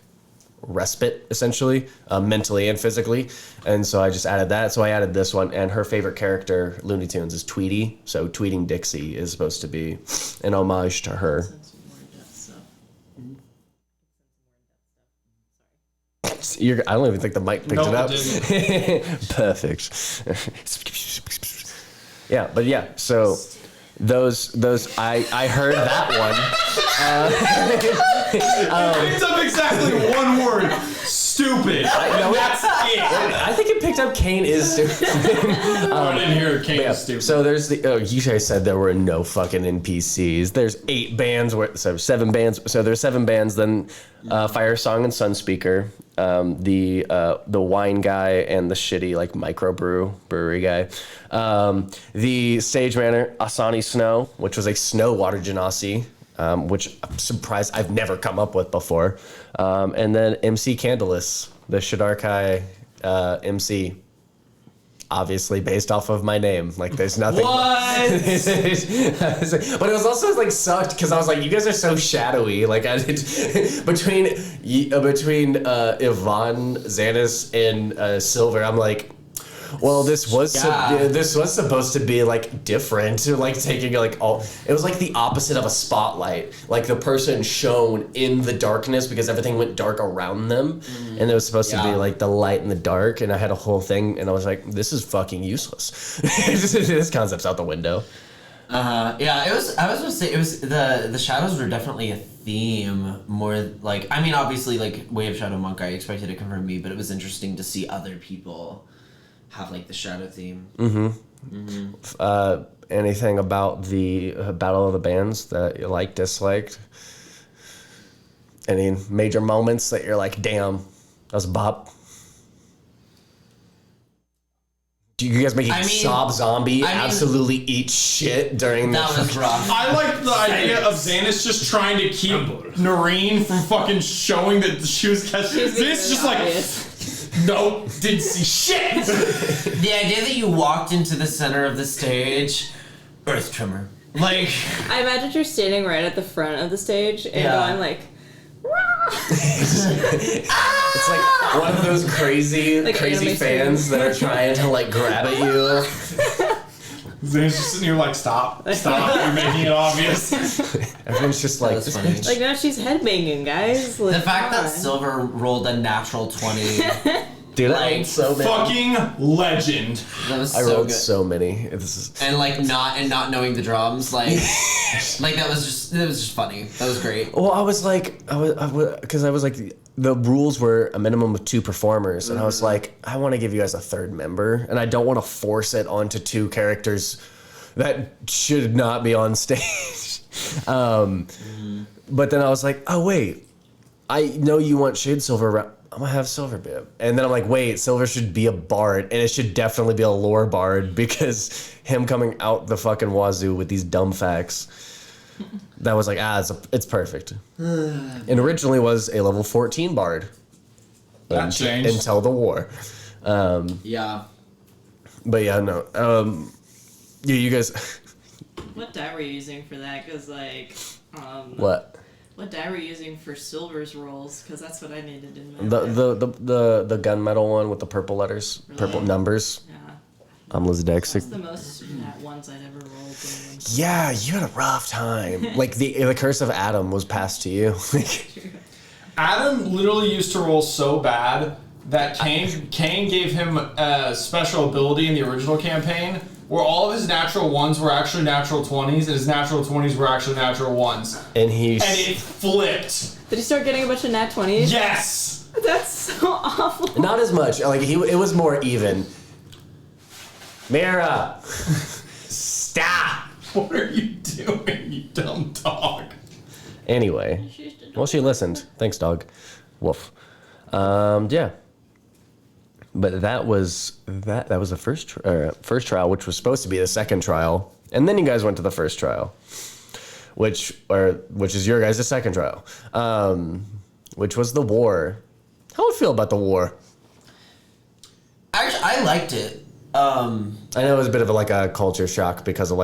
respite, essentially, mentally and physically, and so I just added that. So I added this one, and her favorite character, Looney Tunes, is Tweety. So Tweeting Dixie is supposed to be an homage to her. I don't even think the mic picked it up. Perfect. Yeah, but yeah, so. Those I heard that one. It picked up exactly one word. Stupid. That's it. I think it picked up Caine is stupid. I didn't hear Caine is stupid. So there's you guys said there were no fucking NPCs. There's 8 bands, so 7 bands. So there's 7 bands. Then Fire Song and Sunspeaker, the wine guy and the shitty like brewery guy. The stage manager Asani Snow, which was a snow water genasi. Which I'm surprised I've never come up with before. And then MC Candlelis, the Shadarkai MC, obviously based off of my name. Like, there's nothing. What? But it was also like sucked because I was like, you guys are so shadowy. Like I did between Yvonne, Zanis, and Silver. I'm like. Well, this was supposed to be like different, like taking like all. It was like the opposite of a spotlight. Like the person shone in the darkness because everything went dark around them, and it was supposed to be like the light and the dark. And I had a whole thing, and I was like, "This is fucking useless. This concept's out the window." Yeah, it was. I was gonna say it was the shadows were definitely a theme. More like I mean, obviously, like Way of Shadow Monk, I expected to come from me, but it was interesting to see other people have like the shadow theme. Anything about the Battle of the Bands that you liked, disliked? Any major moments that you're like, damn, that was a bop? Do you guys make Sob Zombie absolutely eat shit during that was rough. I like the idea of Zanis just trying to keep Nerine from fucking showing that she was catching. Zanis just like. Nope, didn't see shit. The idea that you walked into the center of the stage, earth tremor. Like, I imagine you're standing right at the front of the stage and going like, it's like one of those crazy fans that are trying to like grab at you. Zane's just sitting here like, stop, you're making it obvious. Everyone's just like, this funny. Like now she's headbanging, guys. Like, The fact that Silver rolled a natural 20. dude, I Like, rolled so many. Fucking legend. That was I so rolled good. so many. And like not knowing the drums, like that was just funny. That was great. Well, I was like, because I was like, the rules were a minimum of 2 performers, and I was like, I want to give you guys a 3rd member, and I don't want to force it onto 2 characters that should not be on stage. But then I was like, oh wait, I know you want Shade Silver. I'm gonna have Silver Bib, and then I'm like, wait, Silver should be a bard, and it should definitely be a lore bard because him coming out the fucking wazoo with these dumb facts. That was like, it's perfect. And originally was a level 14 bard. That changed. Until the war. Yeah. But yeah, no. You guys. What die were you using for that? Because like, What? What die were you using for Silver's rolls? Because that's what I needed in my The gunmetal one with the purple letters, purple numbers. Yeah. Lizdex. That's the most nat ones I'd ever rolled. Yeah, you had a rough time. Like the curse of Adam was passed to you. Adam literally used to roll so bad that Caine gave him a special ability in the original campaign where all of his natural 1s were actually natural 20s and his natural 20s were actually natural 1s. And it flipped. Did he start getting a bunch of nat 20s? Yes! That's so awful. Not as much. Like it was more even. Mira, stop. What are you doing? doing, you dumb dog? Anyway, well, she listened. Thanks, dog. Woof. Yeah. But that was the first trial, which was supposed to be the second trial, and then you guys went to the first trial, which is your guys' second trial, which was the war. How do you feel about the war? Actually, I liked it. I know it was a bit of a culture shock because of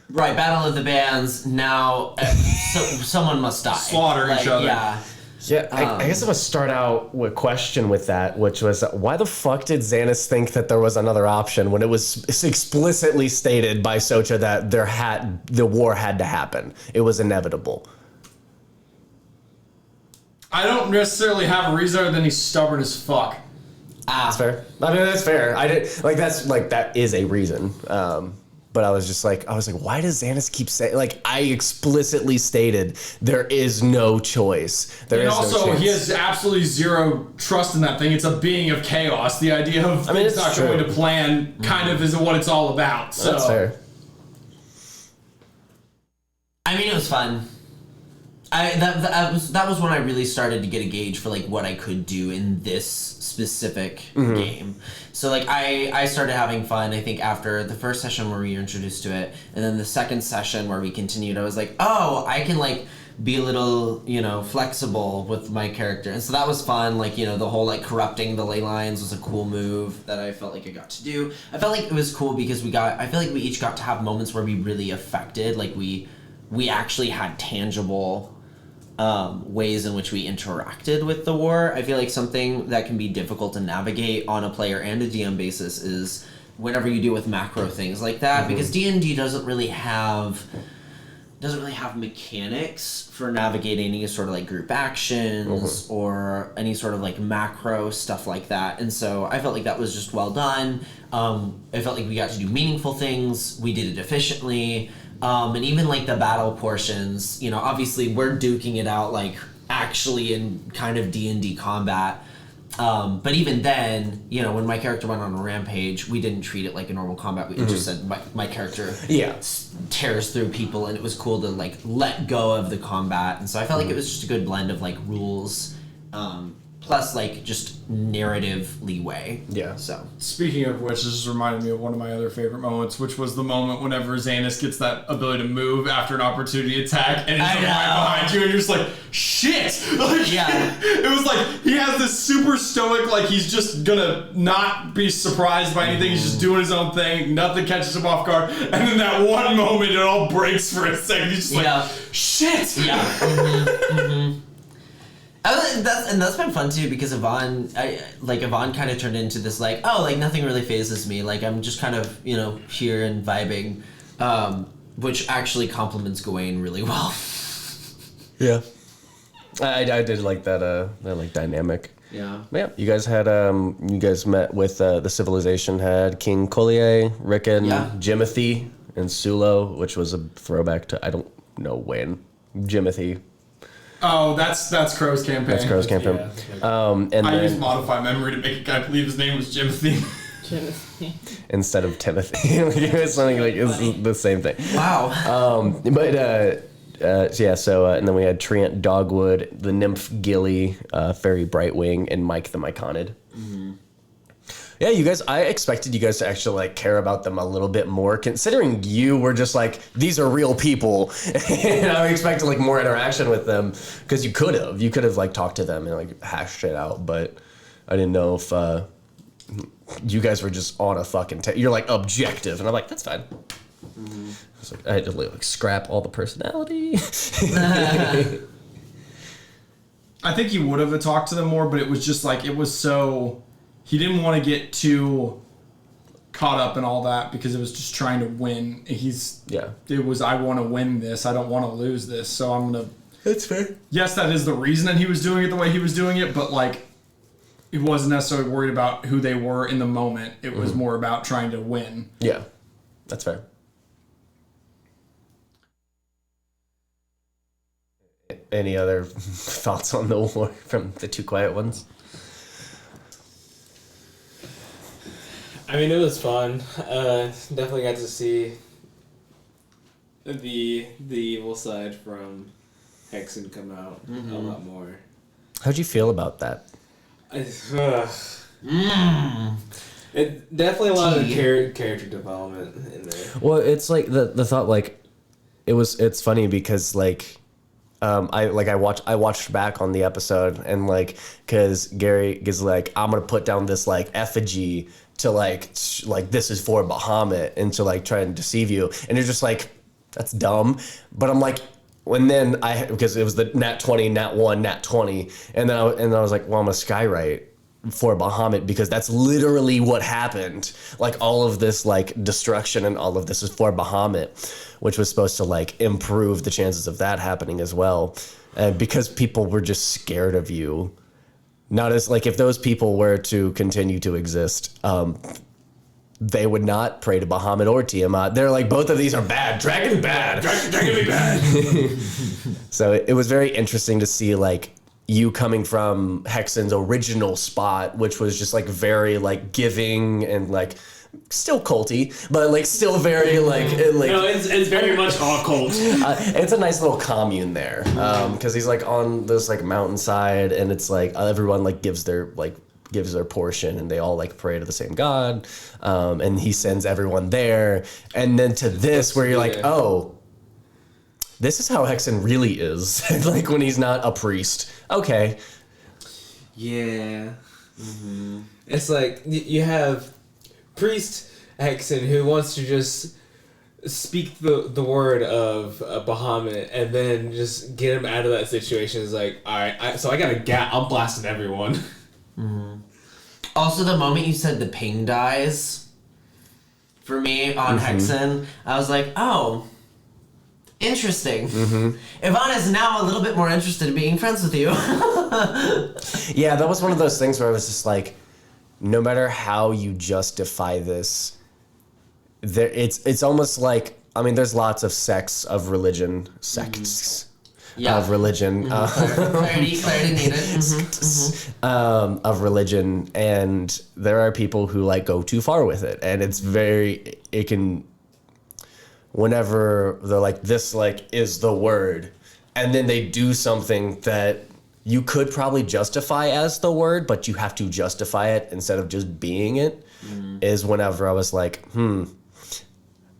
Right, Battle of the Bands. Now, someone must die. Slaughter each other. Yeah. Yeah, I guess I'm gonna start out with a question with that, which was why the fuck did Zanis think that there was another option when it was explicitly stated by Socha that the war had to happen? It was inevitable. I don't necessarily have a reason other than he's stubborn as fuck. That's fair. I mean, that's fair. That is a reason. But I was like, why does Zanis keep saying, I explicitly stated there is no choice. And also, he has absolutely zero trust in that thing. It's a being of chaos. The idea of things not going to plan kind of is what it's all about. So. That's fair. I mean, it was fun. That was when I really started to get a gauge for what I could do in this specific game. So I started having fun. I think after the first session where we were introduced to it, and then the second session where we continued, I was like, oh, I can be a little flexible with my character, and so that was fun. The whole corrupting the ley lines was a cool move that I felt like I got to do. I felt like it was cool because I feel like we each got to have moments where we really affected. We actually had tangible ways in which we interacted with the war. I feel like something that can be difficult to navigate on a player and a DM basis is whenever you deal with macro things like that, because D&D doesn't really have mechanics for navigating any sort of group actions or any sort of macro stuff like that. And so I felt like that was just well done. I felt like we got to do meaningful things. We did it efficiently. And even the battle portions, obviously we're duking it out actually in kind of D&D combat. But even then, when my character went on a rampage, we didn't treat it like a normal combat. We just said my character tears through people, and it was cool to let go of the combat. And so I felt like it was just a good blend of rules, plus just narrative leeway. Yeah. So speaking of which, this just reminded me of one of my other favorite moments, which was the moment whenever Zanis gets that ability to move after an opportunity attack, and he's right behind you, and you're just like, shit! It was he has this super stoic, he's just gonna not be surprised by anything. He's just doing his own thing. Nothing catches him off guard, and then that one moment, it all breaks for a second. He's just shit! Yeah. That's been fun too, because Yvonne kind of turned into this nothing really phases me. I'm just kind of here and vibing, which actually complements Gawain really well. Yeah, I did like that dynamic. Yeah. Yeah, you guys had you guys met with the civilization had King Collier, Rickon, Jimothy, and Sulo, which was a throwback to I don't know when Jimothy. Oh, that's Crowe's campaign. That's Crowe's campaign. Yeah. And I used modify memory to make a guy believe his name was Jimothy. Instead of Timothy. It was something it's the same thing. Wow. So and then we had Treant Dogwood, the Nymph Gilly, Fairy Brightwing, and Mike the Myconid. Yeah, you guys, I expected you guys to actually care about them a little bit more, considering you were just these are real people. And I expected more interaction with them, because you could have talked to them and hashed it out, but I didn't know if you guys were just on a fucking you're objective, and I'm that's fine. I had to scrap all the personality. I think he would have talked to them more, but it was just it was so. He didn't want to get too caught up in all that, because it was just trying to win. It was, I want to win this. I don't want to lose this. So I'm going to. That's fair. Yes, that is the reason that he was doing it the way he was doing it, but he wasn't necessarily worried about who they were in the moment. It was more about trying to win. Yeah, that's fair. Any other thoughts on the war from the two quiet ones? I mean, it was fun. Definitely got to see the evil side from Hexan come out a lot more. How'd you feel about that? It definitely a lot of character development in there. Well, it's like the thought, like, it's funny because like I watched back on the episode, and like, because Gary is like, I'm gonna put down this like effigy to like this is for Bahamut, and to like try and deceive you, and you're just like, that's dumb. But I'm like, when then because it was the nat 20, nat 1, nat 20, and then I was like, well, I'm gonna skywrite for Bahamut, because that's literally what happened. Like, all of this like destruction and all of this is for Bahamut, which was supposed to like improve the chances of that happening as well. And because people were just scared of you. Not as like, if those people were to continue to exist, they would not pray to Bahamut or Tiamat. They're like, both of these are bad. Dragon bad. Dragon be bad. So it was very interesting to see like you coming from Hexan's original spot, which was just like very like giving and like still culty, but like still very like no, it's very much all cult. It's a nice little commune there, because he's like on this like mountainside, and it's like everyone like gives their portion, and they all like pray to the same god, and he sends everyone there, and then to this where you're like, oh, this is how Hexan really is. Like, when he's not a priest. Okay. Yeah. Mm-hmm. It's like you have priest Hexan who wants to just speak the word of Bahamut, and then just get him out of that situation. Is like, all right, so I got a I'm blasting everyone. Mm-hmm. Also, the moment you said the ping dies, for me on Hexan, I was like, oh, interesting. Yvonne is now a little bit more interested in being friends with you. Yeah, that was one of those things where I was just like, no matter how you justify this, it's almost like, I mean, there's lots of sects of religion, of religion, clarity needed. Of religion, and there are people who like go too far with it, and it can, whenever they're like, this like is the word, and then they do something that you could probably justify as the word, but you have to justify it instead of just being it, is whenever I was like,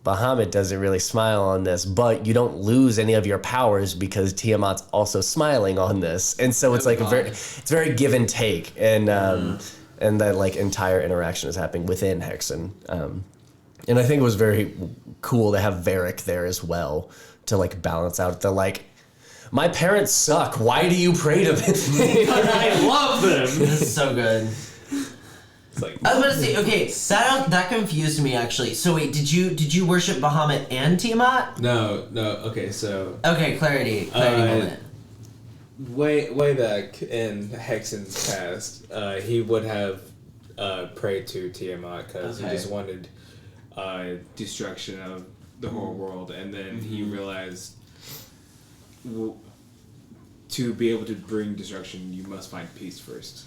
Bahamut doesn't really smile on this, but you don't lose any of your powers because Tiamat's also smiling on this. And so it's like it's very give and take, and that like entire interaction is happening within Hexan. And I think it was very cool to have Varric there as well to like balance out the like, my parents suck. Why do you pray to them? I love them. This is so good. It's like, I was about to say, okay, that confused me actually. So wait, did you worship Bahamut and Tiamat? No. Okay, so Okay, clarity moment. way back in Hexan's past, he would have prayed to Tiamat because he just wanted destruction of the whole world, and then he realized to be able to bring destruction, you must find peace first.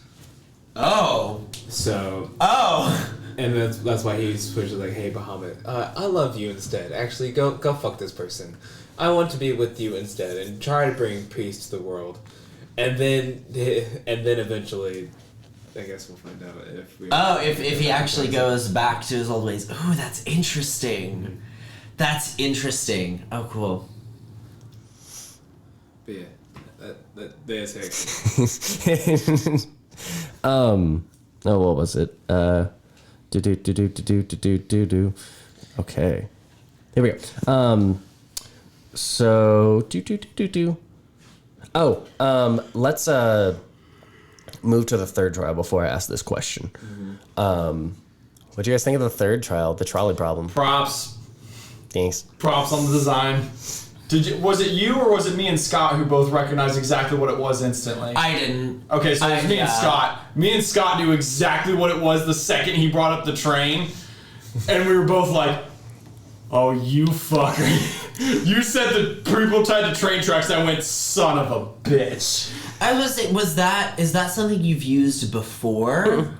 Oh. So. Oh. And that's why he switched to like, hey Bahamut, I love you instead. Actually, go fuck this person. I want to be with you instead and try to bring peace to the world. And then eventually, I guess we'll find out if we. Oh, if he actually goes back to his old ways. Oh, that's interesting. That's interesting. Oh, cool. But yeah, that's Hexan. Oh, what was it? Okay, here we go. So let's move to the third trial before I ask this question. What do you guys think of the third trial, the trolley problem? Props. Thanks. Props on the design. Was it you or was it me and Scott who both recognized exactly what it was instantly? I didn't. Okay, so it was me and Scott. Me and Scott knew exactly what it was the second he brought up the train. And we were both like, oh, you fucker. You said the people tied to train tracks, and I went, son of a bitch. I was gonna say, is that something you've used before?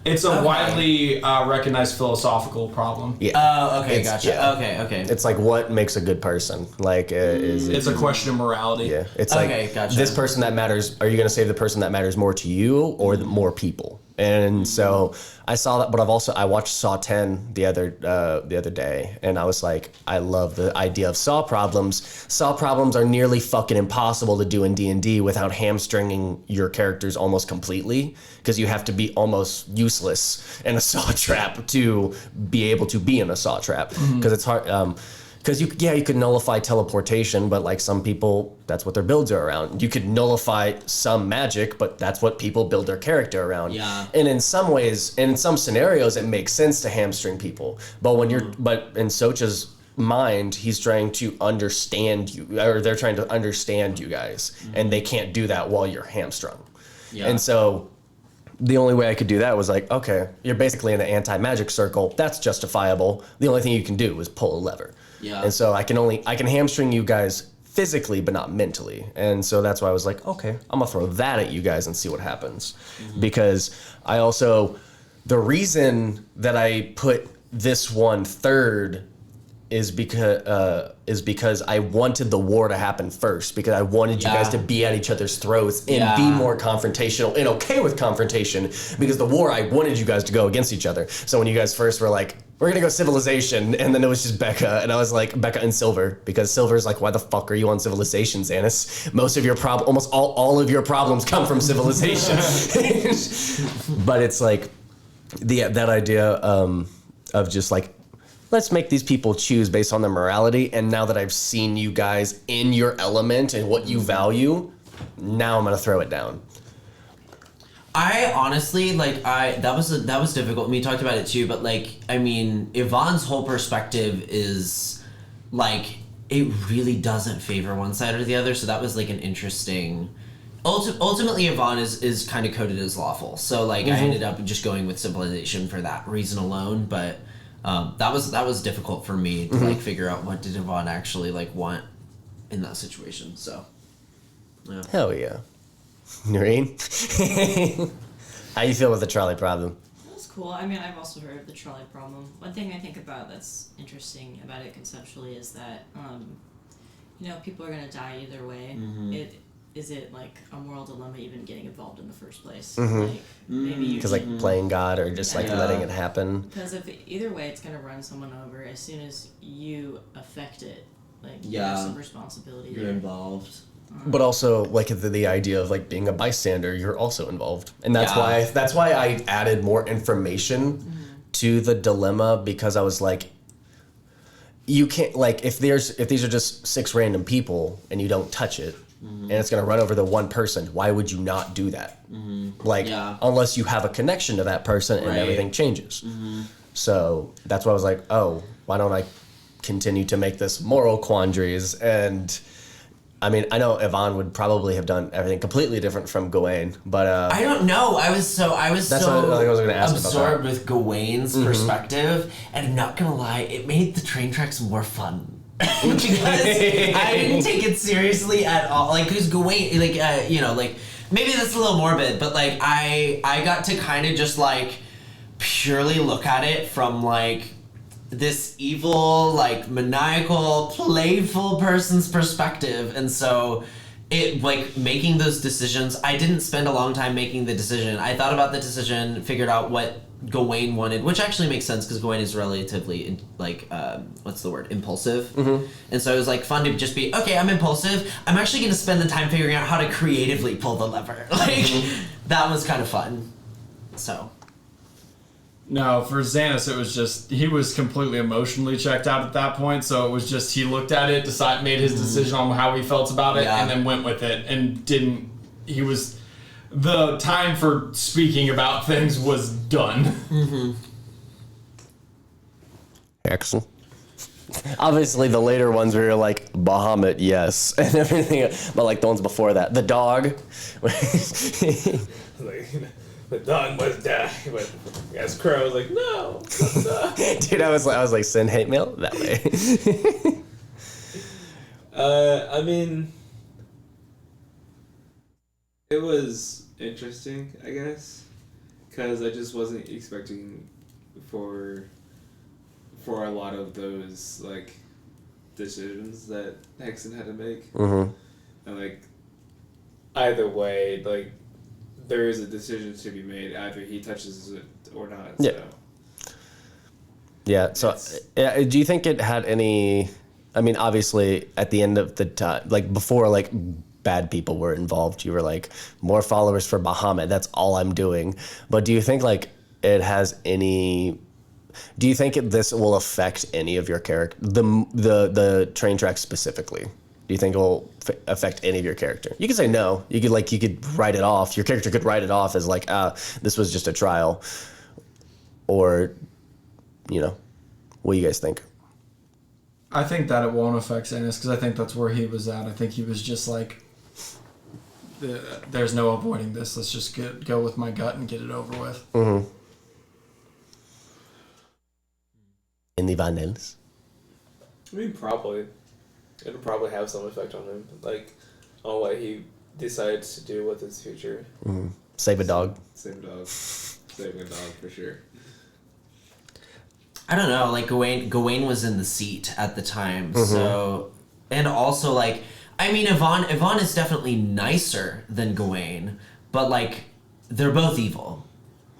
It's a widely recognized philosophical problem. Yeah. Oh, okay, It's- gotcha. yeah. Okay. It's like what makes a good person? Like, is it, It's a question of morality. yeah. It's Okay, like gotcha. this person that matters. Are you going to save the person that matters more to you or the more people? And so I saw that, but I watched Saw 10 the other day, and I was like, I love the idea of Saw problems. Saw problems are nearly fucking impossible to do in D&D without hamstringing your characters almost completely, because you have to be almost useless in a Saw trap to be able to be in a Saw trap, because it's hard. Because you could nullify teleportation, but like some people, that's what their builds are around. You could nullify some magic, but that's what people build their character around. Yeah. And in some ways, and in some scenarios, it makes sense to hamstring people. But but in Socha's mind, he's trying to understand you, or they're trying to understand you guys, and they can't do that while you're hamstrung. Yeah. And so the only way I could do that was like, okay, you're basically in an anti-magic circle. That's justifiable. The only thing you can do is pull a lever. Yeah. And so I can hamstring you guys physically, but not mentally. And so that's why I was like, okay, I'm gonna throw that at you guys and see what happens. Because the reason that I put this one third is because I wanted the war to happen first, because I wanted you guys to be at each other's throats and be more confrontational and okay with confrontation, because the war, I wanted you guys to go against each other. So when you guys first were like, we're gonna go civilization, and then it was just Becca, and I was like, Becca and Silver, because Silver's like, why the fuck are you on civilization, Zanis? Most of your almost all of your problems come from civilization. But it's like that idea of just like, let's make these people choose based on their morality. And now that I've seen you guys in your element and what you value, now I'm gonna throw it down. I honestly that was difficult. We talked about it too, but like, I mean, Yvonne's whole perspective is like, it really doesn't favor one side or the other. So that was like an interesting. Ultimately, Yvonne is kind of coded as lawful. So like, I ended up just going with civilization for that reason alone. But that was difficult for me to like figure out what did Yvonne actually like want in that situation. So yeah. Hell yeah. Nerine? How you feel with the trolley problem? That's cool. I mean, I've also heard of the trolley problem. One thing I think about that's interesting about it conceptually is that, people are going to die either way. Is it like a moral dilemma even getting involved in the first place? Like, maybe you Because like playing God or just like letting it happen. Because if either way, it's going to run someone over as soon as you affect it. Like, you have some responsibility. You're involved. But also, like the idea of like being a bystander, you're also involved, and that's why I added more information to the dilemma, because I was like, you can't, like, if these are just 6 random people and you don't touch it, and it's gonna run over the one person, why would you not do that? Like, unless you have a connection to that person and everything changes. So that's why I was like, oh, why don't I continue to make this moral quandaries? And I mean, I know Yvonne would probably have done everything completely different from Gawain, but I don't know. I was so what I was gonna ask absorbed with Gawain's perspective, and I'm not gonna lie, it made the train tracks more fun. Because I didn't take it seriously at all. Like, because Gawain, like, maybe that's a little morbid, but like, I got to kind of just like purely look at it from like this evil, like, maniacal, playful person's perspective. And so it, like, making those decisions, I didn't spend a long time making the decision. I thought about the decision, figured out what Gawain wanted, which actually makes sense because Gawain is relatively, like, impulsive. And so it was, like, fun to just be, okay, I'm impulsive. I'm actually going to spend the time figuring out how to creatively pull the lever. Like, that was kind of fun. So... No, for Zanis, it was just, he was completely emotionally checked out at that point, so it was just, he looked at it, made his decision on how he felt about it, and then went with it, and the time for speaking about things was done. Excellent. Obviously, the later ones where you're like, Bahamut, yes, and everything, but like the ones before that, the dog. The dog must die. But as Crowe was like, no. Dude, I was like, send hate mail that way. I mean, it was interesting, I guess, Because I just wasn't expecting for a lot of those like decisions that Hexan had to make. Mm-hmm. And like either way, like there is a decision to be made. Either he touches it or not. Yeah. So. Yeah. So, do you think it had any? I mean, obviously, at the end of the time, like before, like bad people were involved, you were like, more followers for Bahamut. That's all I'm doing. But do you think like it has any? Do you think this will affect any of your character? The train track specifically. Do you think it will affect any of your character? You could say no. You could write it off. Your character could write it off as like, this was just a trial. Or, what do you guys think? I think that it won't affect Zanis because I think that's where he was at. I think he was just like, there's no avoiding this. Let's just go with my gut and get it over with. Mm-hmm. Anyone else? I mean, probably. It'll probably have some effect on him, like on what he decides to do with his future. Mm-hmm. Save a dog. Saving a dog for sure. I don't know, like Gawain was in the seat at the time, so, and also like, I mean, Yvonne is definitely nicer than Gawain, but like, they're both evil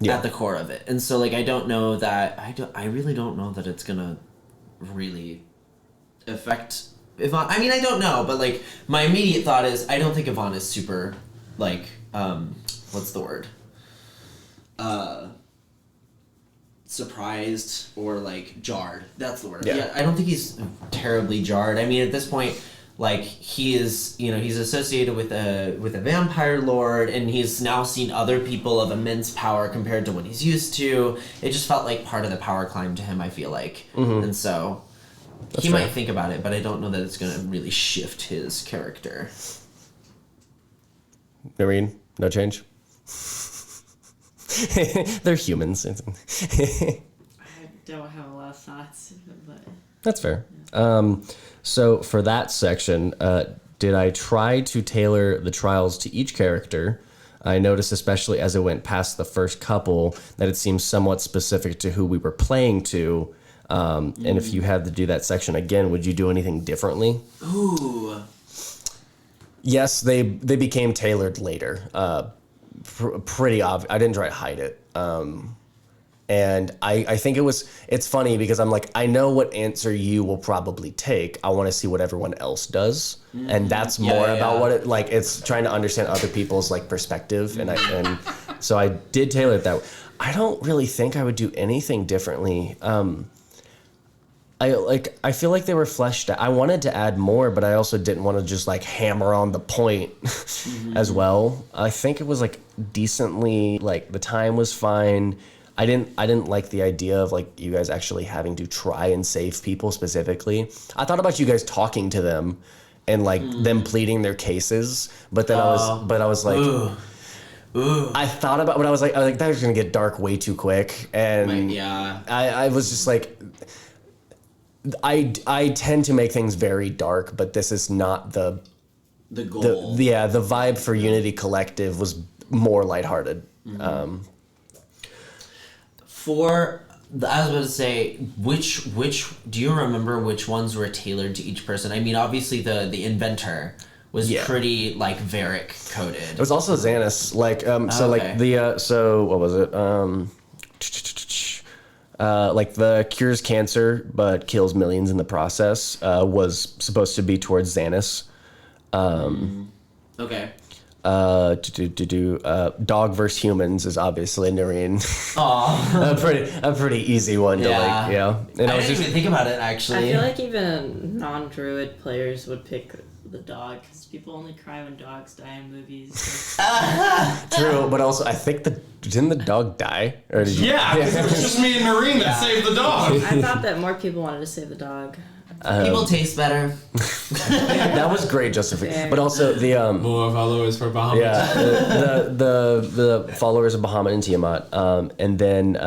at the core of it, and so like, I don't know that, I really don't know that it's gonna really affect Yvonne. I mean, I don't know, but like, my immediate thought is, I don't think Yvonne is super, like, what's the word? Surprised or like jarred. That's the word. Yeah, I don't think he's terribly jarred. I mean, at this point, like he is, he's associated with a vampire lord, and he's now seen other people of immense power compared to what he's used to. It just felt like part of the power climb to him, I feel like, and so he might think about it, but I don't know that it's going to really shift his character. Nerine, no change. They're humans. I don't have a lot of thoughts, but That's fair. So for that section, did I try to tailor the trials to each character? I noticed, especially as it went past the first couple, that it seemed somewhat specific to who we were playing to. And if you had to do that section again, would you do anything differently? Ooh. Yes, they became tailored later. Pretty obvious. I didn't try to hide it. And I think it's funny because I'm like, I know what answer you will probably take. I want to see what everyone else does. And that's more about what it, like, it's trying to understand other people's like perspective. And so I did tailor it that way. I don't really think I would do anything differently. I feel like they were fleshed out. I wanted to add more, but I also didn't want to just like hammer on the point as well. I think it was like decently, like the time was fine. I didn't like the idea of like you guys actually having to try and save people specifically. I thought about you guys talking to them and like them pleading their cases, but then I was like, Ooh. I thought about what I was like that was gonna get dark way too quick, and I was just like, I tend to make things very dark, but this is not the goal. The vibe for Unity Collective was more lighthearted. I was about to say, which do you remember which ones were tailored to each person? I mean, obviously the inventor was pretty like Varric coded. It was also Zanis, like like the so what was it? Like the cures cancer but kills millions in the process was supposed to be towards Zanis. Okay. Dog versus humans is obviously Nerine. Aww. a pretty easy one to like, And I didn't even think about it actually. I feel like even non-druid players would pick the dog because people only cry when dogs die in movies. True, but also I think didn't the dog die? Or did you? Yeah, because it was just me and Nerine that saved the dog. I thought that more people wanted to save the dog. People taste better. That was great justification, but also the More followers for Bahamut. Yeah, the followers of Bahamut and Tiamat, and then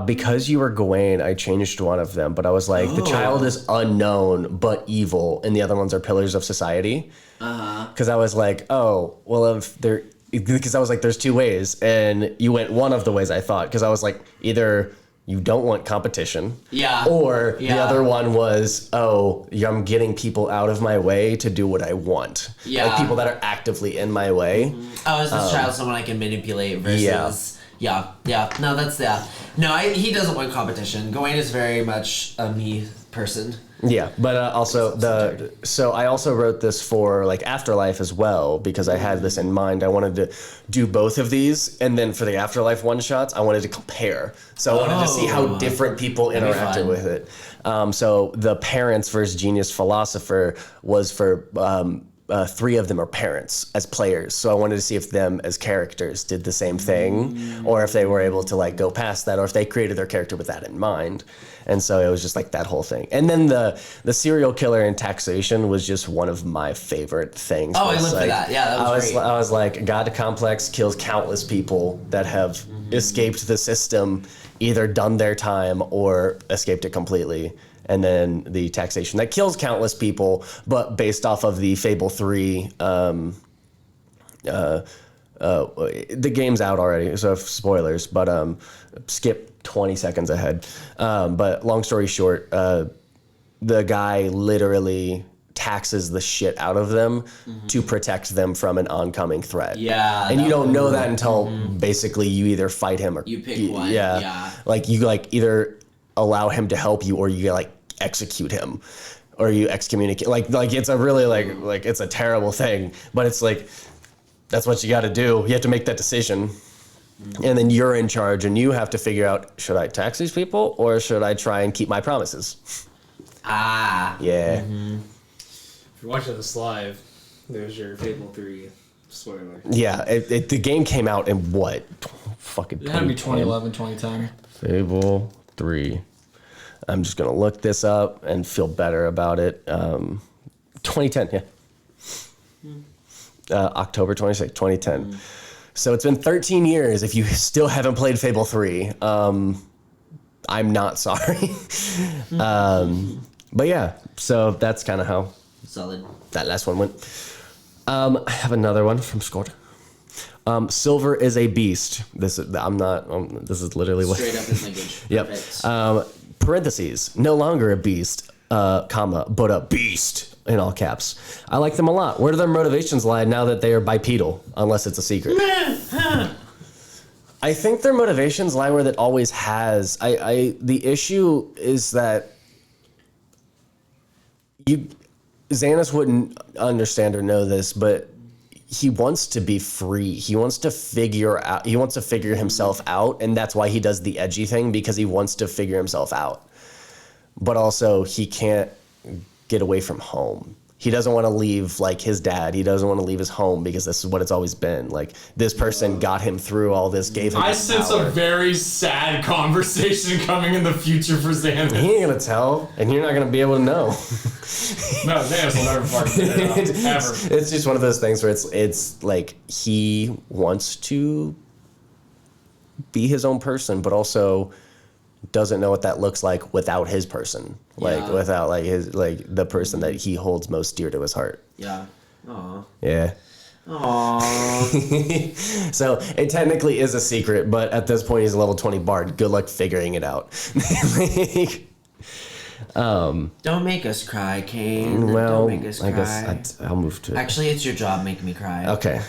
because you were Gawain, I changed one of them, but I was like, the child is unknown but evil, and the other ones are pillars of society. Because I was like, oh well, if they're because I was like, there's two ways, and you went one of the ways I thought, because I was like, either you don't want competition, or the other one was, I'm getting people out of my way to do what I want, like people that are actively in my way. Oh, is this child someone I can manipulate versus? Yeah. No, that's No, he doesn't want competition. Gawain is very much a me person. Yeah, but also so I also wrote this for like Afterlife as well, because I had this in mind. I wanted to do both of these, and then for the Afterlife one shots, I wanted to compare. So I wanted to see how different people interacted with it. So the parents versus genius philosopher was for 3 of them are parents as players. So I wanted to see if them as characters did the same thing, or if they were able to like go past that, or if they created their character with that in mind. And so it was just like that whole thing. And then the serial killer and taxation was just one of my favorite things. Oh, I lived for that. Yeah, that was great. I was like, God Complex kills countless people that have escaped the system, either done their time or escaped it completely. And then the taxation that kills countless people, but based off of the Fable 3, the game's out already, so spoilers, but skip 20 seconds ahead. But long story short, the guy literally taxes the shit out of them to protect them from an oncoming threat. Yeah. And you don't know that until basically you either fight him or... You pick one. Yeah. Like, you like either allow him to help you, or you like execute him, or you excommunicate. Like it's a really like it's a terrible thing, but it's like that's what you got to do. You have to make that decision, and then you're in charge, and you have to figure out, should I tax these people, or should I try and keep my promises? Yeah. If you're watching this live, there's your Fable 3 spoiler. Yeah, the game came out in what? Fucking. It had to be 2011, 2010. Fable 3. I'm just gonna look this up and feel better about it. 2010, yeah. October 26, 2010. So it's been 13 years. If you still haven't played Fable 3, I'm not sorry. But yeah, so that's kind of how Solid. that last one went. I have another one from Scored. Silver is a beast. This is literally what. Straight up his language. Yep. Perfect. Parentheses, no longer a beast, comma, but a beast, in all caps. I like them a lot. Where do their motivations lie now that they are bipedal, unless it's a secret? I think their motivations lie where that always has. The issue is that Zanis wouldn't understand or know this, but he wants to be free. He wants to figure himself out, and that's why he does the edgy thing, because he wants to figure himself out. But also, he can't get away from home. He doesn't want to leave like his dad. He doesn't want to leave his home, because this is what it's always been. Like, this person got him through all this, gave him I this sense power. a very sad conversation coming in the future for Zanis. He ain't gonna tell, and you're not gonna be able to know. No, Zanis will never fucking figure it out, ever. It's just one of those things where it's like he wants to be his own person, but also doesn't know what that looks like without his person, without like his the person that he holds most dear to his heart. Yeah. Aw. Yeah. Aww. So it technically is a secret, but at this point he's a level 20 bard. Good luck figuring it out. Don't make us cry, Caine. Well, Don't make us cry. I guess I'll move to it. Actually, it's your job making me cry. Okay.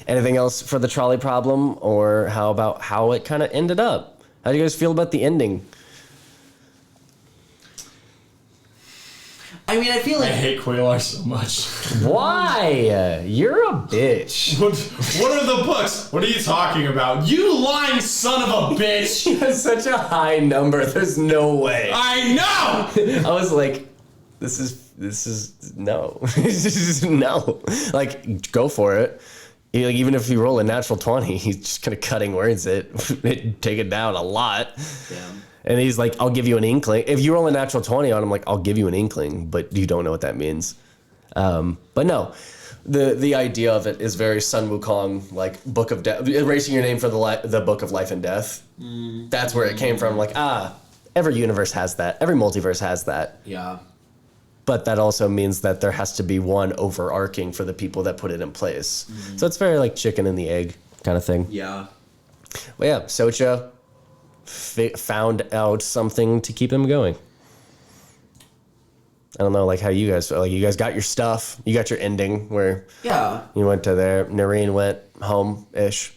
Anything else for the trolley problem, or how about how it kind of ended up? How do you guys feel about the ending? I mean, I feel I like hate Quaylar so much. Why? You're a bitch. What are the books? What are you talking about? You lying son of a bitch! That's such a high number. There's no way. I know! I was like, this is no. No. Like, go for it. Even if you roll a natural 20, he's just gonna cutting words it, take it down a lot. Damn. And he's like, I'll give you an inkling. If you roll a natural 20 on him, like, I'll give you an inkling, but you don't know what that means. But no, the idea of it is very Sun Wukong, like Book of Death, erasing your name for the Book of Life and Death. That's where it came from. Like, every universe has that. Every multiverse has that. Yeah. but that also means that there has to be one overarching for the people that put it in place. So it's very like chicken and the egg kind of thing. Yeah. Well, yeah, Socha found out something to keep him going. I don't know, like how you guys feel. Like you guys got your stuff, you got your ending where you went to there. Nerine went home-ish.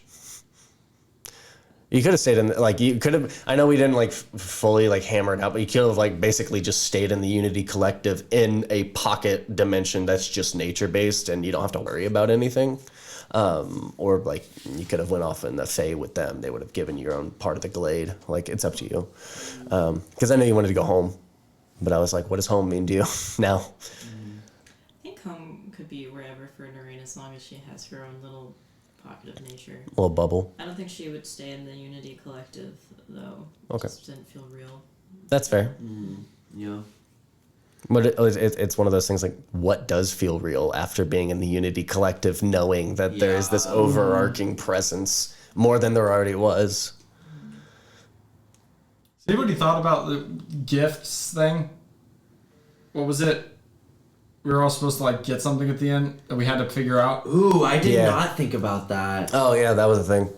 You could have stayed in, like, you could have, I know we didn't, like, fully, like, hammer it out, but you could have, like, basically just stayed in the Unity Collective in a pocket dimension that's just nature-based, and you don't have to worry about anything. Or, like, you could have went off in the Fae with them. They would have given you your own part of the Glade. Like, it's up to you. Because I know you wanted to go home, but I was like, what does home mean to you now? I think home could be wherever for Nerine as long as she has her own little pocket of nature. Little bubble. I don't think she would stay in the Unity Collective, though. Okay. It just didn't feel real. That's fair. Yeah. But it's one of those things like, what does feel real after being in the Unity Collective, knowing that there's this overarching presence more than there already was? Has anybody thought about the gifts thing? What was it? We were all supposed to like get something at the end that we had to figure out. Ooh, I did not think about that. Oh yeah, that was a thing.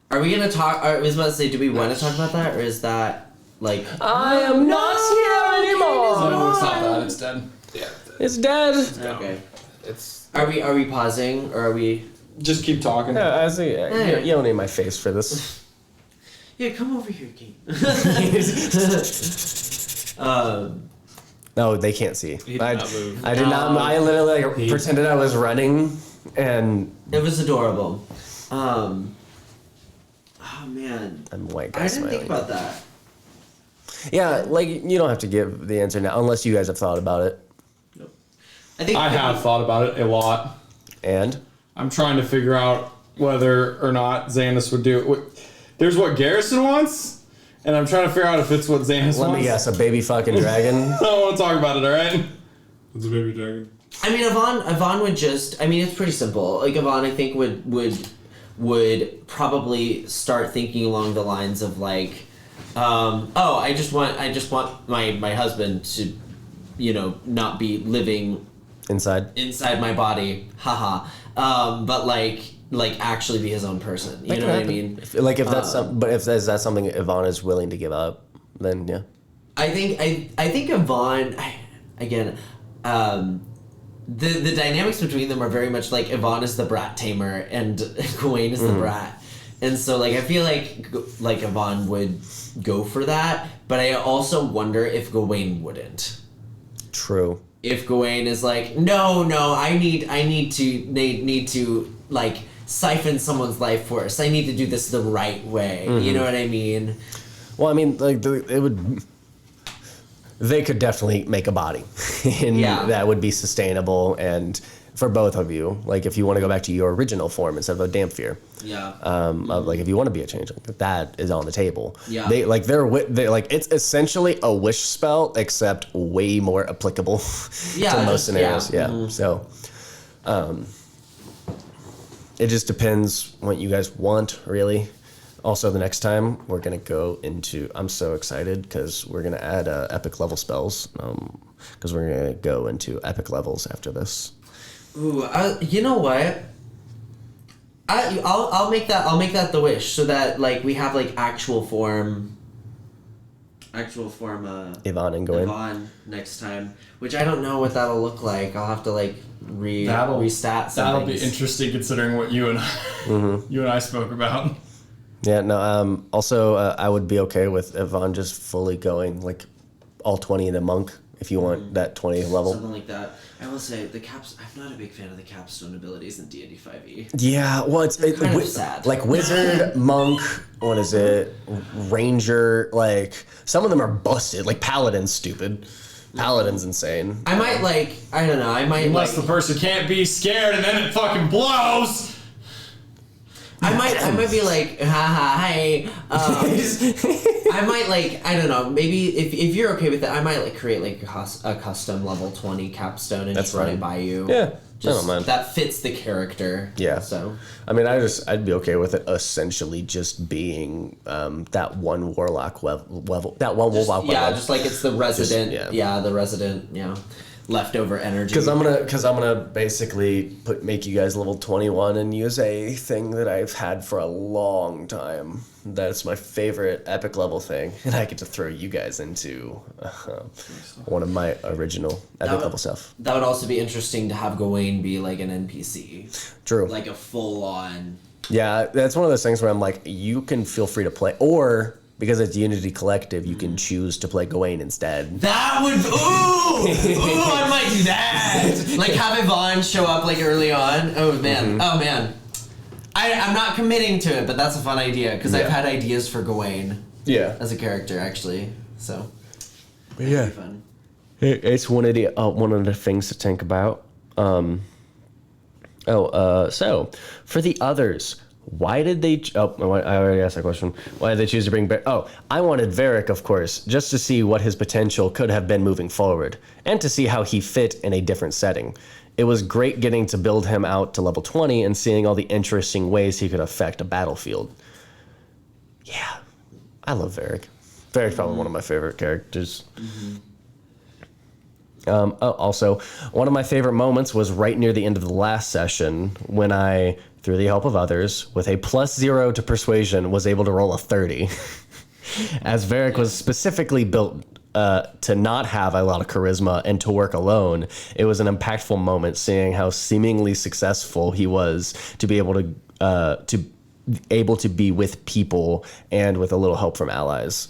Are we gonna talk? I was about to say, do we want to talk about that, or is that like? I am not here anymore. No, it's not that. It's dead. Yeah. It's dead. Okay. It's Are we pausing, or are we? Just keep talking. Yeah, I see. You don't need my face for this. Yeah, come over here, Caine. No, they can't see. He did not move. I did not. I literally like, pretended I was running, and It was adorable. Oh man, I'm white guy I didn't smiling. think about that. Yeah, like you don't have to give the answer now unless you guys have thought about it. I think I have thought about it a lot. And I'm trying to figure out whether or not Zanis would do it. There's what Garrison wants, and I'm trying to figure out if it's what Zanis let wants. me guess, a baby fucking dragon. I don't want to talk about it, alright? It's a baby dragon. I mean, Yvonne would just. I mean, it's pretty simple. Like Yvonne, I think would probably start thinking along the lines of like, I just want my husband to, not be living inside my body, haha. But like actually be his own person. You know what I mean? Like if that's if that's something Yvonne is willing to give up, then yeah. I think Yvonne, again, the dynamics between them are very much like Yvonne is the brat tamer and Gawain is the brat, and so like I feel like Yvonne would go for that, but I also wonder if Gawain wouldn't. True. If Gawain is like, no, I need to like siphon someone's life force. I need to do this the right way. You know what I mean? Well, I mean, like it would. They could definitely make a body, and that would be sustainable. And for both of you, like if you want to go back to your original form instead of a Damphir, like if you want to be a changeling, that is on the table. Yeah, they like it's essentially a wish spell except way more applicable to most scenarios. Yeah, Mm-hmm. so it just depends what you guys want, really. Also, the next time we're gonna go into. I'm so excited because we're gonna add epic level spells. Because we're gonna go into epic levels after this. Ooh, you know what? I'll make that the wish so that like we have like actual form. Yvonne and Gawain. Yvonne next time, which I don't know what that'll look like. I'll have to like restat some That'll things. be interesting considering what you and I spoke about. Yeah, no, also, I would be okay with Yvonne just fully going, like, all 20 in a monk, if you want that 20 level. Something like that. I will say, I'm not a big fan of the capstone abilities in D&D 5e. Yeah, well, it's kind of sad. Like, wizard, monk, what is it, ranger, like, some of them are busted, like, paladin's stupid. Paladin's insane. I might, I don't know, Unless the person can't be scared and then it fucking blows! I might be like, haha, hey. I might I don't know. Maybe if you're okay with that, I might create a custom level 20 capstone and That's just run right. it by you. Yeah, Just, don't mind. That fits the character. Yeah. So. I mean, I'd be okay with it essentially just being that one warlock level. That one warlock level. Yeah, just like it's the resident. Just, the resident. Yeah. Leftover energy. Because I'm gonna basically make you guys level 21 and use a thing that I've had for a long time. That's my favorite epic level thing, and I get to throw you guys into one of my original epic level stuff. That would also be interesting to have Gawain be like an NPC. True. Like a full on. Yeah, that's one of those things where I'm like, you can feel free to play, or because it's Unity Collective, you can choose to play Gawain instead. That would I might do that. Like have Yvonne show up like early on. Oh man, oh man. I'm not committing to it, but that's a fun idea because I've had ideas for Gawain. Yeah. As a character, actually. So. Yeah. That'd be fun. It's one of the things to think about. So for the others. Why did they... I already asked that question. Why did they choose to bring... I wanted Varric, of course, just to see what his potential could have been moving forward, and to see how he fit in a different setting. It was great getting to build him out to level 20 and seeing all the interesting ways he could affect a battlefield. Yeah, I love Varric. Varric's probably one of my favorite characters. Also, one of my favorite moments was right near the end of the last session when I, through the help of others, with a +0 to persuasion, was able to roll a 30. As Varric was specifically built to not have a lot of charisma and to work alone, it was an impactful moment seeing how seemingly successful he was to be able to be with people and with a little help from allies.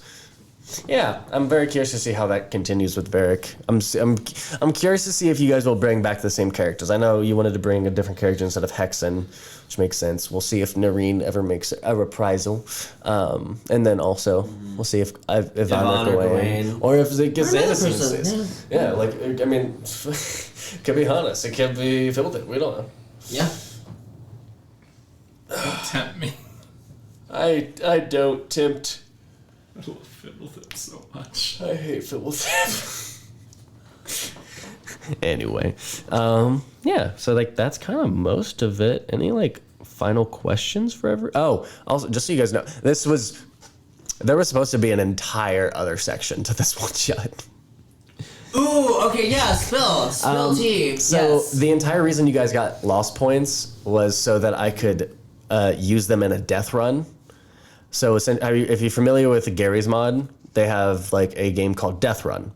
Yeah, I'm very curious to see how that continues with Varric. I'm curious to see if you guys will bring back the same characters. I know you wanted to bring a different character instead of Hexan, which makes sense. We'll see if Nerine ever makes a reprisal, and then also we'll see if Yvonne or Gawain, or if Zanis uses. Yeah, like I mean, it could be Hannes, it could be Philden. We don't know. Yeah. Don't tempt me. I don't tempt. I love Fiddlethip so much. I hate Fiddlethip. Anyway, yeah, so like that's kind of most of it. Any like final questions for every... Oh, also, just so you guys know, there was supposed to be an entire other section to this one shot. Ooh, okay, yeah, spill tea. So yes. The entire reason you guys got lost points was so that I could use them in a death run. So if you're familiar with Gary's mod, they have like a game called Death Run.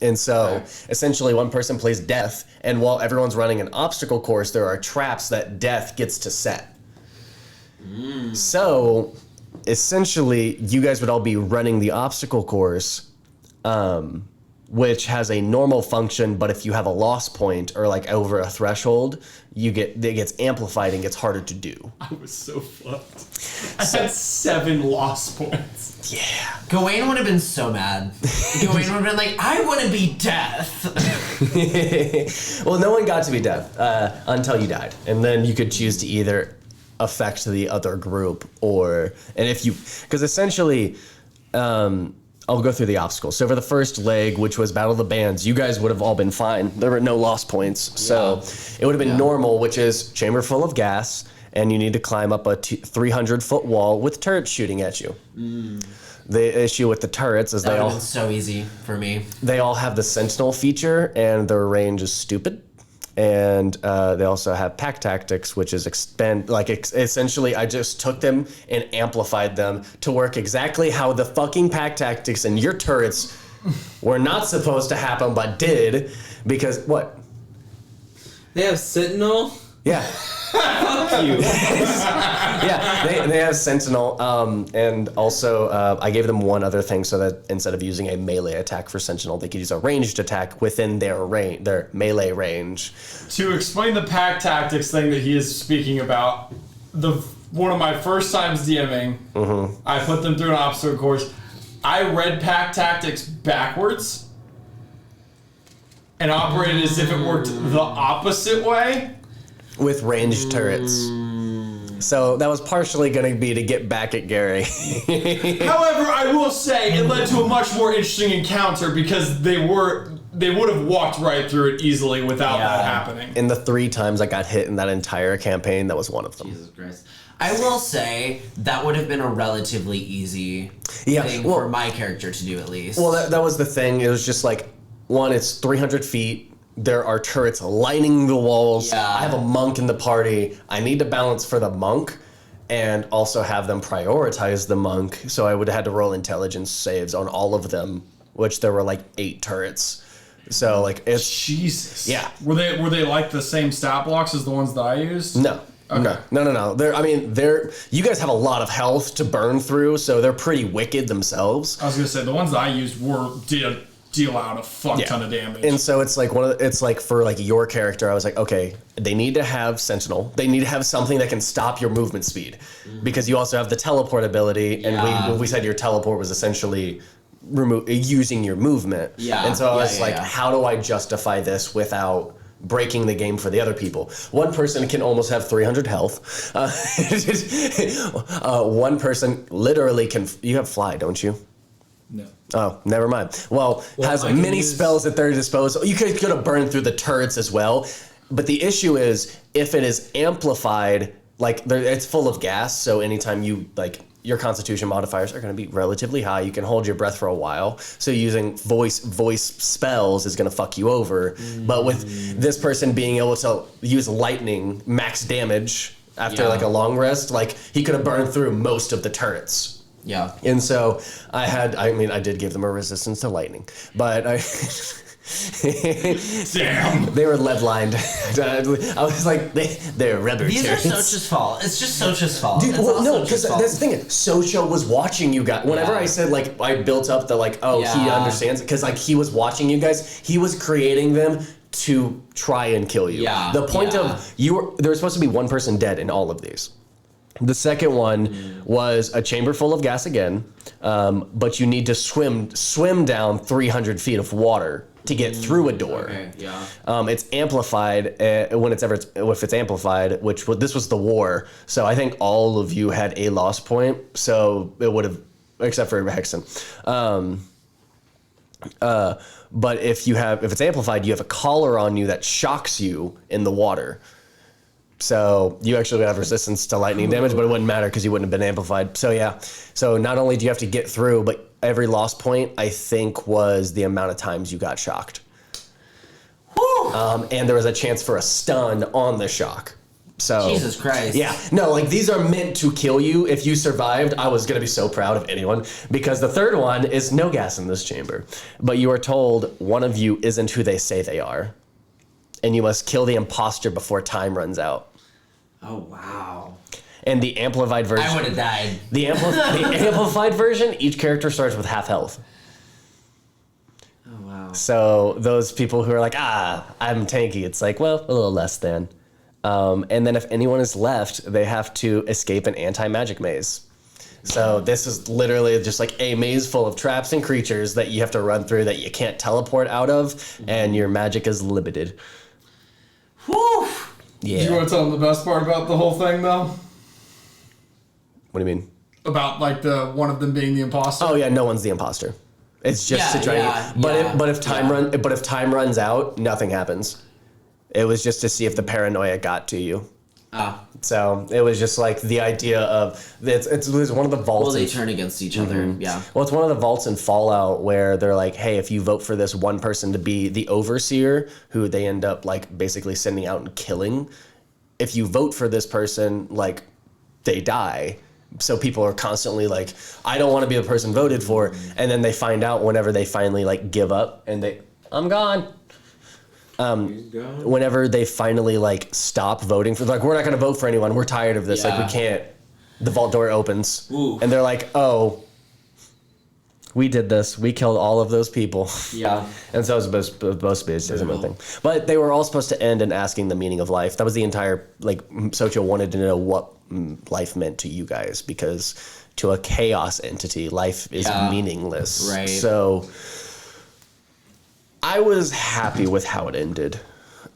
And so essentially one person plays Death, and while everyone's running an obstacle course, there are traps that Death gets to set. So essentially you guys would all be running the obstacle course, which has a normal function, but if you have a loss point or like over a threshold, it gets amplified and gets harder to do. I was so fucked. I had 7 loss points. Yeah. Gawain would have been so mad. Gawain would have been like, I want to be Death. Well, no one got to be Death until you died. And then you could choose to either affect the other group because essentially, I'll go through the obstacles. So for the first leg, which was Battle of the Bands, you guys would have all been fine. There were no lost points. So it would have been normal, which is chamber full of gas, and you need to climb up a 300-foot wall with turrets shooting at you. The issue with the turrets is That would have been so easy for me. They all have the Sentinel feature, and their range is stupid. And they also have pack tactics, which is essentially I just took them and amplified them to work exactly how the fucking pack tactics and your turrets were not supposed to happen, but did, because what? They have Sentinel? Yeah. Fuck you. Yeah, they have Sentinel, and also I gave them one other thing so that instead of using a melee attack for Sentinel, they could use a ranged attack within their melee range. To explain the pack tactics thing that he is speaking about, one of my first times DMing, I put them through an obstacle course. I read pack tactics backwards and operated as if it worked the opposite way. With ranged turrets. So that was partially going to be to get back at Gary. However, I will say it led to a much more interesting encounter because they were they would have walked right through it easily without that happening. In the 3 times I got hit in that entire campaign, that was one of them. Jesus Christ. I will say that would have been a relatively easy thing for my character to do, at least. Well, that was the thing. It was just like, one, it's 300 feet. There are turrets lining the walls. Yeah. I have a monk in the party. I need to balance for the monk and also have them prioritize the monk. So I would have had to roll intelligence saves on all of them, which there were like 8 turrets. So like it's Jesus. Yeah. Were they like the same stat blocks as the ones that I used? No. Okay. No. You guys have a lot of health to burn through, so they're pretty wicked themselves. I was gonna say the ones that I used did deal out a fuck ton of damage. And so it's like it's like for like your character, I was like, okay, they need to have Sentinel. They need to have something that can stop your movement speed, because you also have the teleport ability, and we said your teleport was essentially using your movement. Yeah. And so I was how do I justify this without breaking the game for the other people? One person can almost have 300 health. One person literally can. You have fly, don't you? No. Oh, never mind. Well, has many spells at their disposal. You could have burned through the turrets as well. But the issue is, if it is amplified, like it's full of gas, so anytime you your constitution modifiers are going to be relatively high. You can hold your breath for a while. So using voice spells is going to fuck you over. But with this person being able to use lightning max damage after like a long rest, like he could have burned through most of the turrets. Yeah. And so I did give them a resistance to lightning, but Damn. They were lead lined. I was like, they're rubber These turrets. are Socha's fault. It's just Socha's fault. Dude, it's well, all no, Socha's because fault. that's the thing. Socha was watching you guys. Whenever I said I built up the he understands it, because he was watching you guys. He was creating them to try and kill you. Yeah. The point of there was supposed to be one person dead in all of these. The second one was a chamber full of gas again, but you need to swim down 300 feet of water to get through a door. Okay, yeah. It's amplified if it's amplified, this was the war. So I think all of you had a loss point. So it would have, except for Hexan. But if it's amplified, you have a collar on you that shocks you in the water. So you actually have resistance to lightning damage, but it wouldn't matter because you wouldn't have been amplified. So yeah. So not only do you have to get through, but every loss point, I think, was the amount of times you got shocked. And there was a chance for a stun on the shock. So Jesus Christ. Yeah. No, these are meant to kill you. If you survived, I was going to be so proud of anyone, because the third one is no gas in this chamber. But you are told one of you isn't who they say they are. And you must kill the imposter before time runs out. Oh, wow. And the amplified version... I would have died. The amplified version, each character starts with half health. Oh, wow. So those people who are like, I'm tanky, it's like, well, a little less than. And then if anyone is left, they have to escape an anti-magic maze. So this is literally just like a maze full of traps and creatures that you have to run through that you can't teleport out of, and your magic is limited. Whew. Yeah. Do you want to tell them the best part about the whole thing, though? What do you mean? About the one of them being the imposter? Oh yeah, no one's the imposter. It's just to try if time runs out, nothing happens. It was just to see if the paranoia got to you. So it was just the idea of it was one of the vaults. Well, they turn against each other. Yeah. Well, it's one of the vaults in Fallout where they're like, hey, if you vote for this one person to be the overseer, who they end up basically sending out and killing, if you vote for this person, they die. So people are constantly I don't want to be the person voted for, and then they find out whenever they finally give up and I'm gone. Whenever they finally stop voting for, we're not going to vote for anyone. We're tired of this. We can't. The vault door opens, and they're like, oh, we did this. We killed all of those people. Yeah. And so it was supposed to be a similar thing. But they were all supposed to end in asking the meaning of life. That was the entire, Socha wanted to know what life meant to you guys, because to a chaos entity, life is meaningless. Right. So I was happy with how it ended.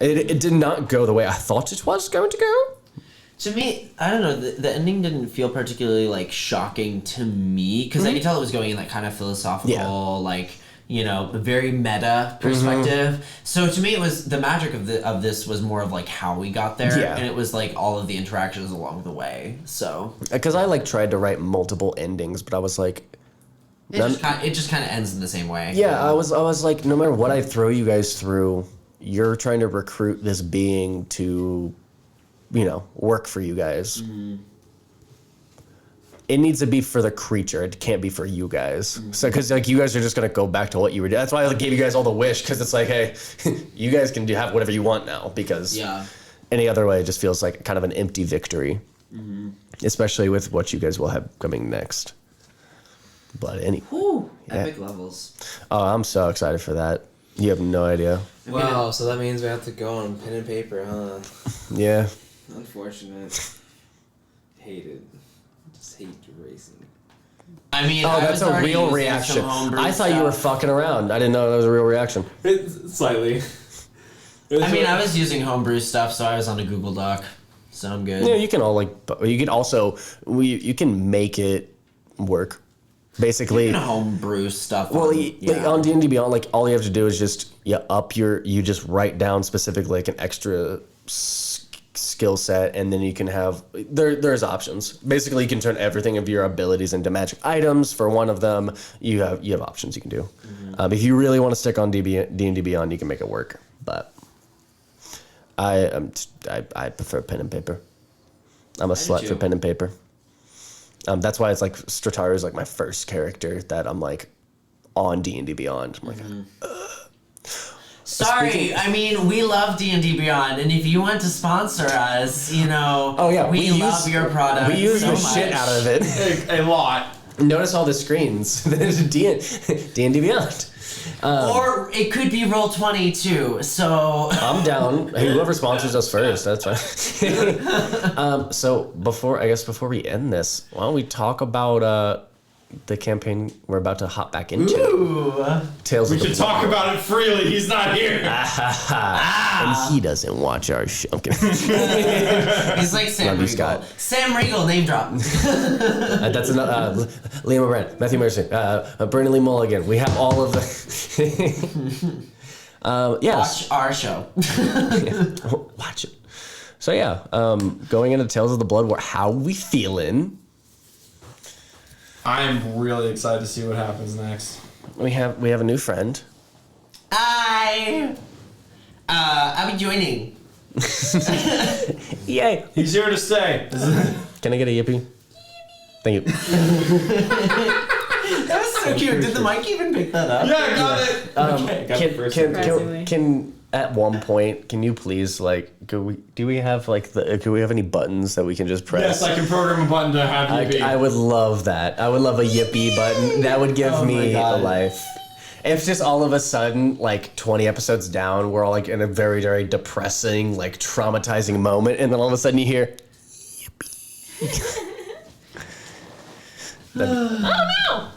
It did not go the way I thought it was going to go. To me, I don't know, the ending didn't feel particularly shocking to me, because I could tell it was going in kind of philosophical, a very meta perspective. So to me, it was the magic of this was more of like how we got there, and it was like all of the interactions along the way. So because I like tried to write multiple endings, but I was like, it just kind of ends in the same way. yeah, I was like, no matter what I throw you guys through, you're trying to recruit this being to, work for you guys. It needs to be for the creature. It can't be for you guys. So, because like you guys are just gonna go back to what you were doing. That's why I gave you guys all the wish, because it's like, hey, you guys can have whatever you want now. Because any other way, it just feels like kind of an empty victory, especially with what you guys will have coming next. But anyway, epic levels. Oh, I'm so excited for that. You have no idea. Wow, so that means we have to go on pen and paper, huh? Yeah. Unfortunate. Hated. Just hate racing. I mean, that's a real reaction. I thought you were fucking around. I didn't know that was a real reaction. Slightly. I mean, I was using homebrew stuff, so I was on a Google Doc, so I'm good. Yeah, you can you can make it work. Basically, you can homebrew stuff. Well, like on D&D Beyond, like all you have to do is just you just write down specifically like an extra skill set, and then you can have there's options. Basically, you can turn everything of your abilities into magic items. For one of them, you have options you can do. If you really want to stick on D&D Beyond, you can make it work. But I prefer pen and paper. I'm a slut for pen and paper. That's why it's like Strataru is like my first character that I'm like on D&D Beyond. I'm like, sorry, I mean, we love D&D Beyond, and if you want to sponsor us, we love your product. We use so the shit out of it. A lot. Notice all the screens. There's D&D Beyond. Or it could be Roll20 too. So I'm down. Hey, whoever sponsors us first, that's fine. So before we end this, why don't we talk about the campaign we're about to hop back into? Tales of the We should talk about it freely. He's not here. And he doesn't watch our show. I'm kidding. He's like Sam Love you, Riegel. Scott. Sam Riegel, name drop. That's another Liam O'Brien, Matthew Mercer, Brandon Lee Mulligan. We have all of the. Yes. Watch our show. Watch it. So yeah, going into Tales of the Blood War, how we feeling? I'm really excited to see what happens next. We have a new friend. I'll be joining. Yay! He's here to stay. Can I get a yippee? Thank you. That was so cute. Did the mic even pick that up? Yeah, I got it. Okay, can at one point, can you please do we have any buttons that we can just press? Yes, I can program a button to have you be. I would love that. I would love a yippee button. That would give me a life. If just all of a sudden, 20 episodes down, we're all in a very, very depressing, traumatizing moment, and then all of a sudden you hear, yippee. Oh no!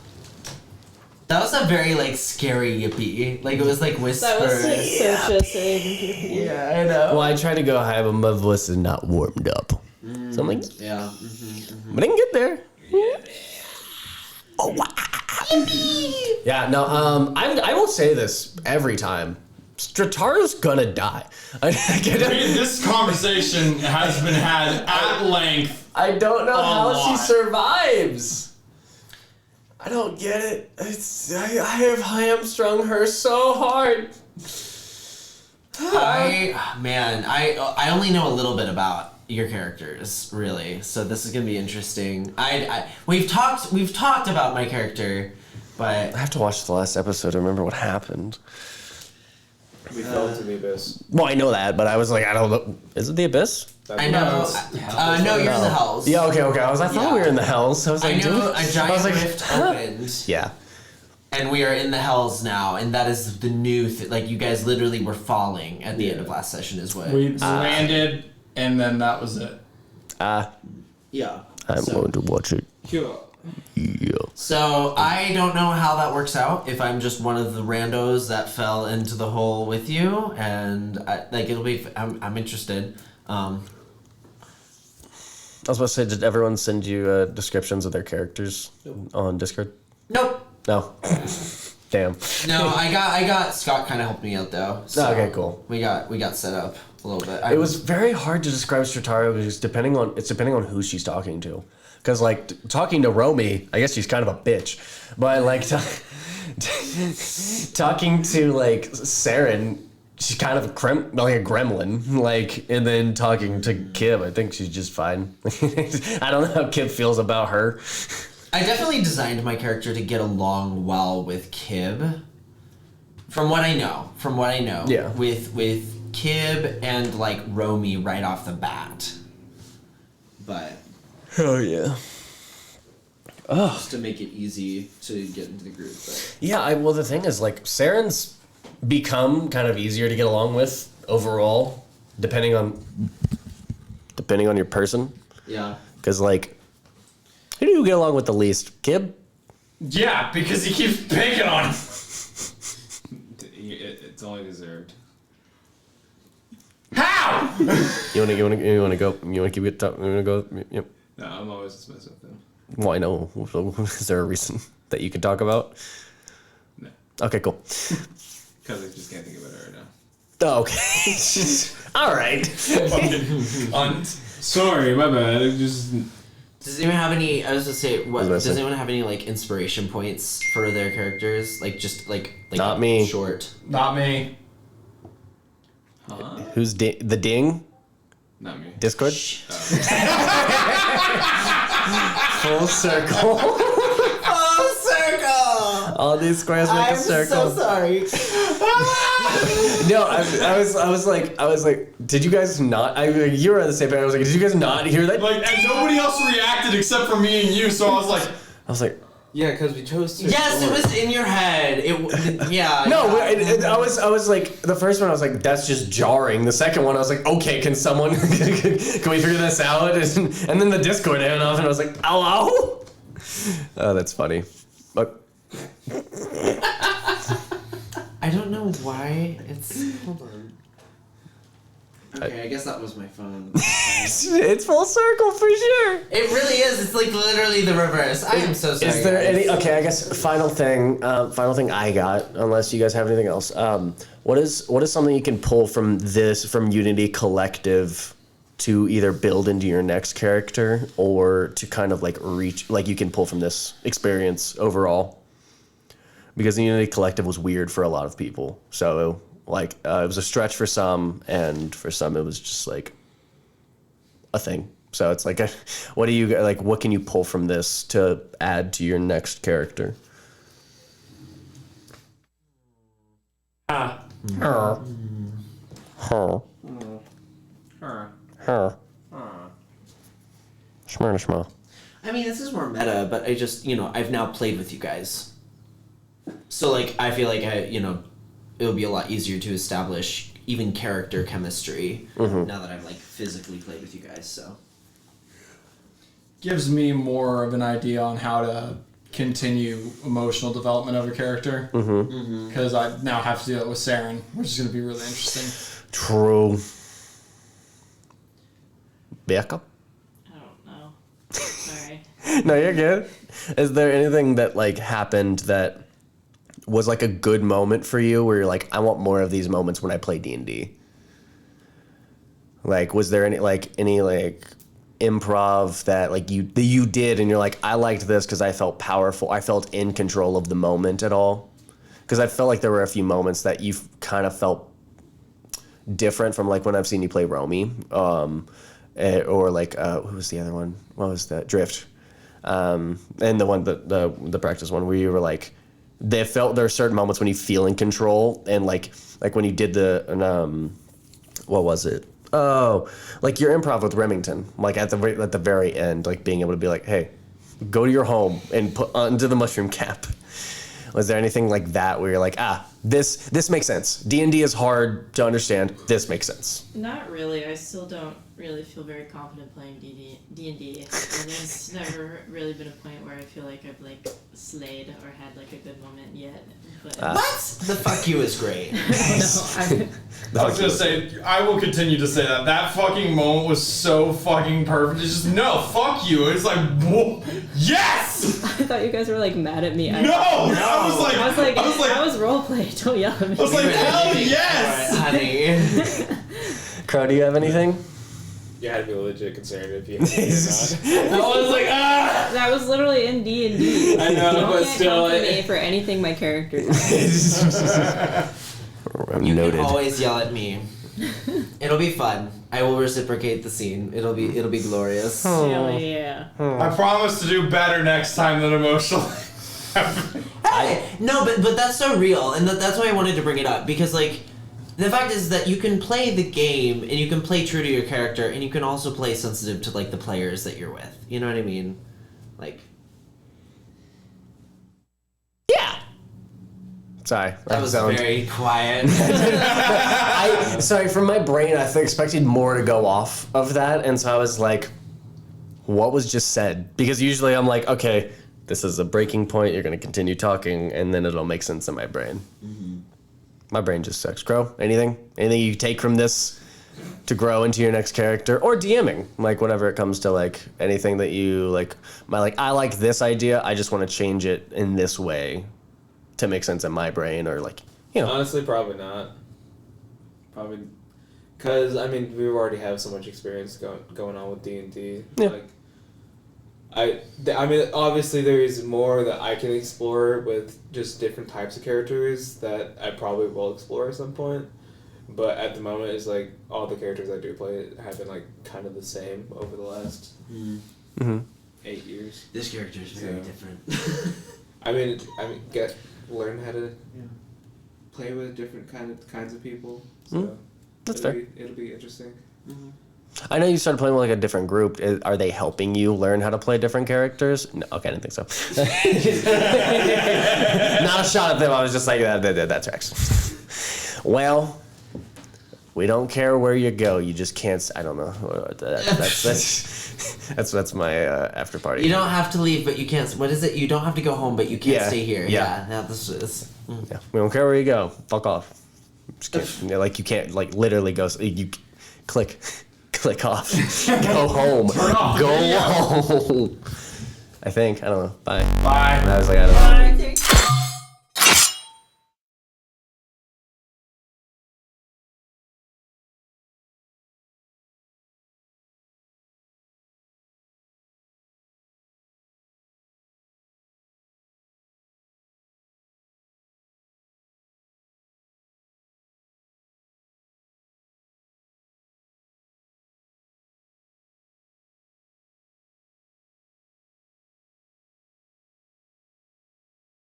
That was a very scary yippee. It was whispers. That was such a saying. Yeah, I know. Well, I try to go high, but my voice is not warmed up. So I'm like, Yeah. but I can get there. Oh, wow. Yeah, no, I will say this every time. Strataru's gonna die. This conversation has been had at length. I don't know how lot. she survives. I don't get it. I have hamstrung her so hard. I only know a little bit about your characters, really. So this is gonna be interesting. We've talked about my character, but I have to watch the last episode to remember what happened. We fell into the abyss. Well, I know that, but I was like, I don't know. Is it the Abyss? I know. No, you're in the hells. Yeah, okay. I thought we were in the hells. I was like, I know a giant rift opened. Yeah. And we are in the hells now, and that is the new you guys literally were falling at the end of last session is what. We landed, and then that was it. Yeah. I'm going to watch it. Yeah. Yeah. So I don't know how that works out. If I'm just one of the randos that fell into the hole with you, and it'll be. I'm interested. I was about to say, did everyone send you descriptions of their characters on Discord? Nope. No. Damn. No, I got Scott kind of helped me out though. So Okay, cool. We got set up a little bit. It was very hard to describe Stratara because depending on who she's talking to. Because like talking to Romy, I guess she's kind of a bitch, but like talking to like Saren, she's kind of like a gremlin. Like, and then talking to Kib, I think she's just fine. I don't know how Kib feels about her. I definitely designed my character to get along well with Kib. From what I know. Yeah. With Kib and like Romy right off the bat. But Oh yeah. just to make it easy to get into the group. But. Yeah, well the thing is like Saren's become kind of easier to get along with overall, depending on your person. Yeah. Because like, who do you get along with the least? Kib? Yeah, because he keeps picking on him. It's only deserved. How? You wanna go? You wanna keep it top? You wanna go? Yep. No, I'm always dismissive of him. Well, I know. Is there a reason that you can talk about? No. Okay, cool. Because I just can't think of it right now. Oh, okay. All right. Sorry, my bad. It just. Does anyone have any? I was gonna say, what? What was I Does saying? anyone have any like inspiration points for their characters? Like just like Not me. Short. Not me. Huh? Who's the ding? Not me. Discord? Full circle. Oh, circle! All these squares make a circle. sorry. No, I was like, did you guys not? You were on the same page. I was like, did you guys not hear that? Like, and nobody else reacted except for me and you, so I was like, Yeah, because we chose to. Yes, it was in your head. Yeah. No, yeah. I was like, the first one I was like, that's just jarring. The second one I was like, okay, can someone, can we figure this out? And then the Discord went off and I was like, hello? Oh, that's funny. But I don't know why it's. Hold on. Okay, I guess that was my phone. it's full circle for sure. It really is. It's like literally the reverse. I am so sorry. Is there guys. any? Okay, I guess final thing I got. Unless you guys have anything else. What is something you can pull from Unity Collective to either build into your next character or to kind of like reach, like you can pull from this experience overall? Because the Unity Collective was weird for a lot of people. So like it was a stretch for some, and for some it was just like a thing. So it's like, what do you like? What can you pull from this to add to your next character? Her. Shmurna. I mean, this is more meta, but I just, I've now played with you guys. So, like, I feel like it'll be a lot easier to establish even character chemistry now that I've, like, physically played with you guys, so. gives me more of an idea on how to continue emotional development of a character. Because I now have to do it with Saren, which is going to be really interesting. True. Becca? I don't know. Sorry. No, you're good. Is there anything that like happened that was like a good moment for you where you're like, I want more of these moments when I play D&D? Like, was there any improv that like you did and you're like, I liked this because I felt powerful, I felt in control of the moment at all? Because I felt like there were a few moments that you kind of felt different from like when I've seen you play Romy, or like who was the other one? What was that? Drift, and the one the practice one where you were like, there are certain moments when you feel in control, and like when you did the what was it? Oh, like your improv with Remington, like at the very end, like being able to be like, hey, go to your home and put onto the mushroom cap. Was there anything like that where you're like, this makes sense? D&D is hard to understand. This makes sense. Not really. I still don't really feel very confident playing D&D, and there's never really been a point where I feel like I've like slayed or had like a good moment yet. But What? The fuck you is great. I was gonna say, I will continue to say that. That fucking moment was so fucking perfect. It's just, no, fuck you. It's like, whoa, yes! I thought you guys were like mad at me. No! I was like, I was roleplay. Don't yell at me. I was like, hell yes! All right, honey. Crow, do you have anything? You had to be legit concerned if you had to or not. I was like, ah! That was literally in D&D. I know, Don't but get still, come for me for anything my character does. You Noted. can always yell at me. It'll be fun. I will reciprocate the scene. It'll be glorious. Hell yeah. I promise to do better next time than emotionally. Hey, no, but that's so real, and that's why I wanted to bring it up, because like the fact is that you can play the game and you can play true to your character, and you can also play sensitive to like the players that you're with. You know what I mean? Like, Yeah. Sorry, that was very quiet. Sorry, from my brain, I expected more to go off of that, and so I was like, what was just said? Because usually I'm like, okay, this is a breaking point, you're going to continue talking, and then it'll make sense in my brain. Mm-hmm. My brain just sucks. Crow, anything? Anything you take from this to grow into your next character? Or DMing, like whenever it comes to like anything that you like, I like this idea, I just want to change it in this way to make sense in my brain, or like, you know. Honestly, probably not. Probably, because I mean, we already have so much experience going on with D&D. Yeah. Like, I mean, obviously there is more that I can explore with just different types of characters that I probably will explore at some point. But at the moment, it's like all the characters I do play have been like kind of the same over the last 8 years. This character is very different. I mean, learn how to play with different kinds of people. So That's it'll be interesting. Mm-hmm. I know you started playing with like a different group. Are they helping you learn how to play different characters? No, okay, I didn't think so. Not a shot at them. I was just like, that tracks. Well, we don't care where you go. You just can't. I don't know. That's my after party. You don't have to leave, but you can't. What is it? You don't have to go home, but you can't stay here. Yeah. This is. Yeah, we don't care where you go. Fuck off. Just can't, like you can't like literally go. You click off. Go home. Go home. I think. I don't know. Bye. Bye. I was like, I don't know. Bye.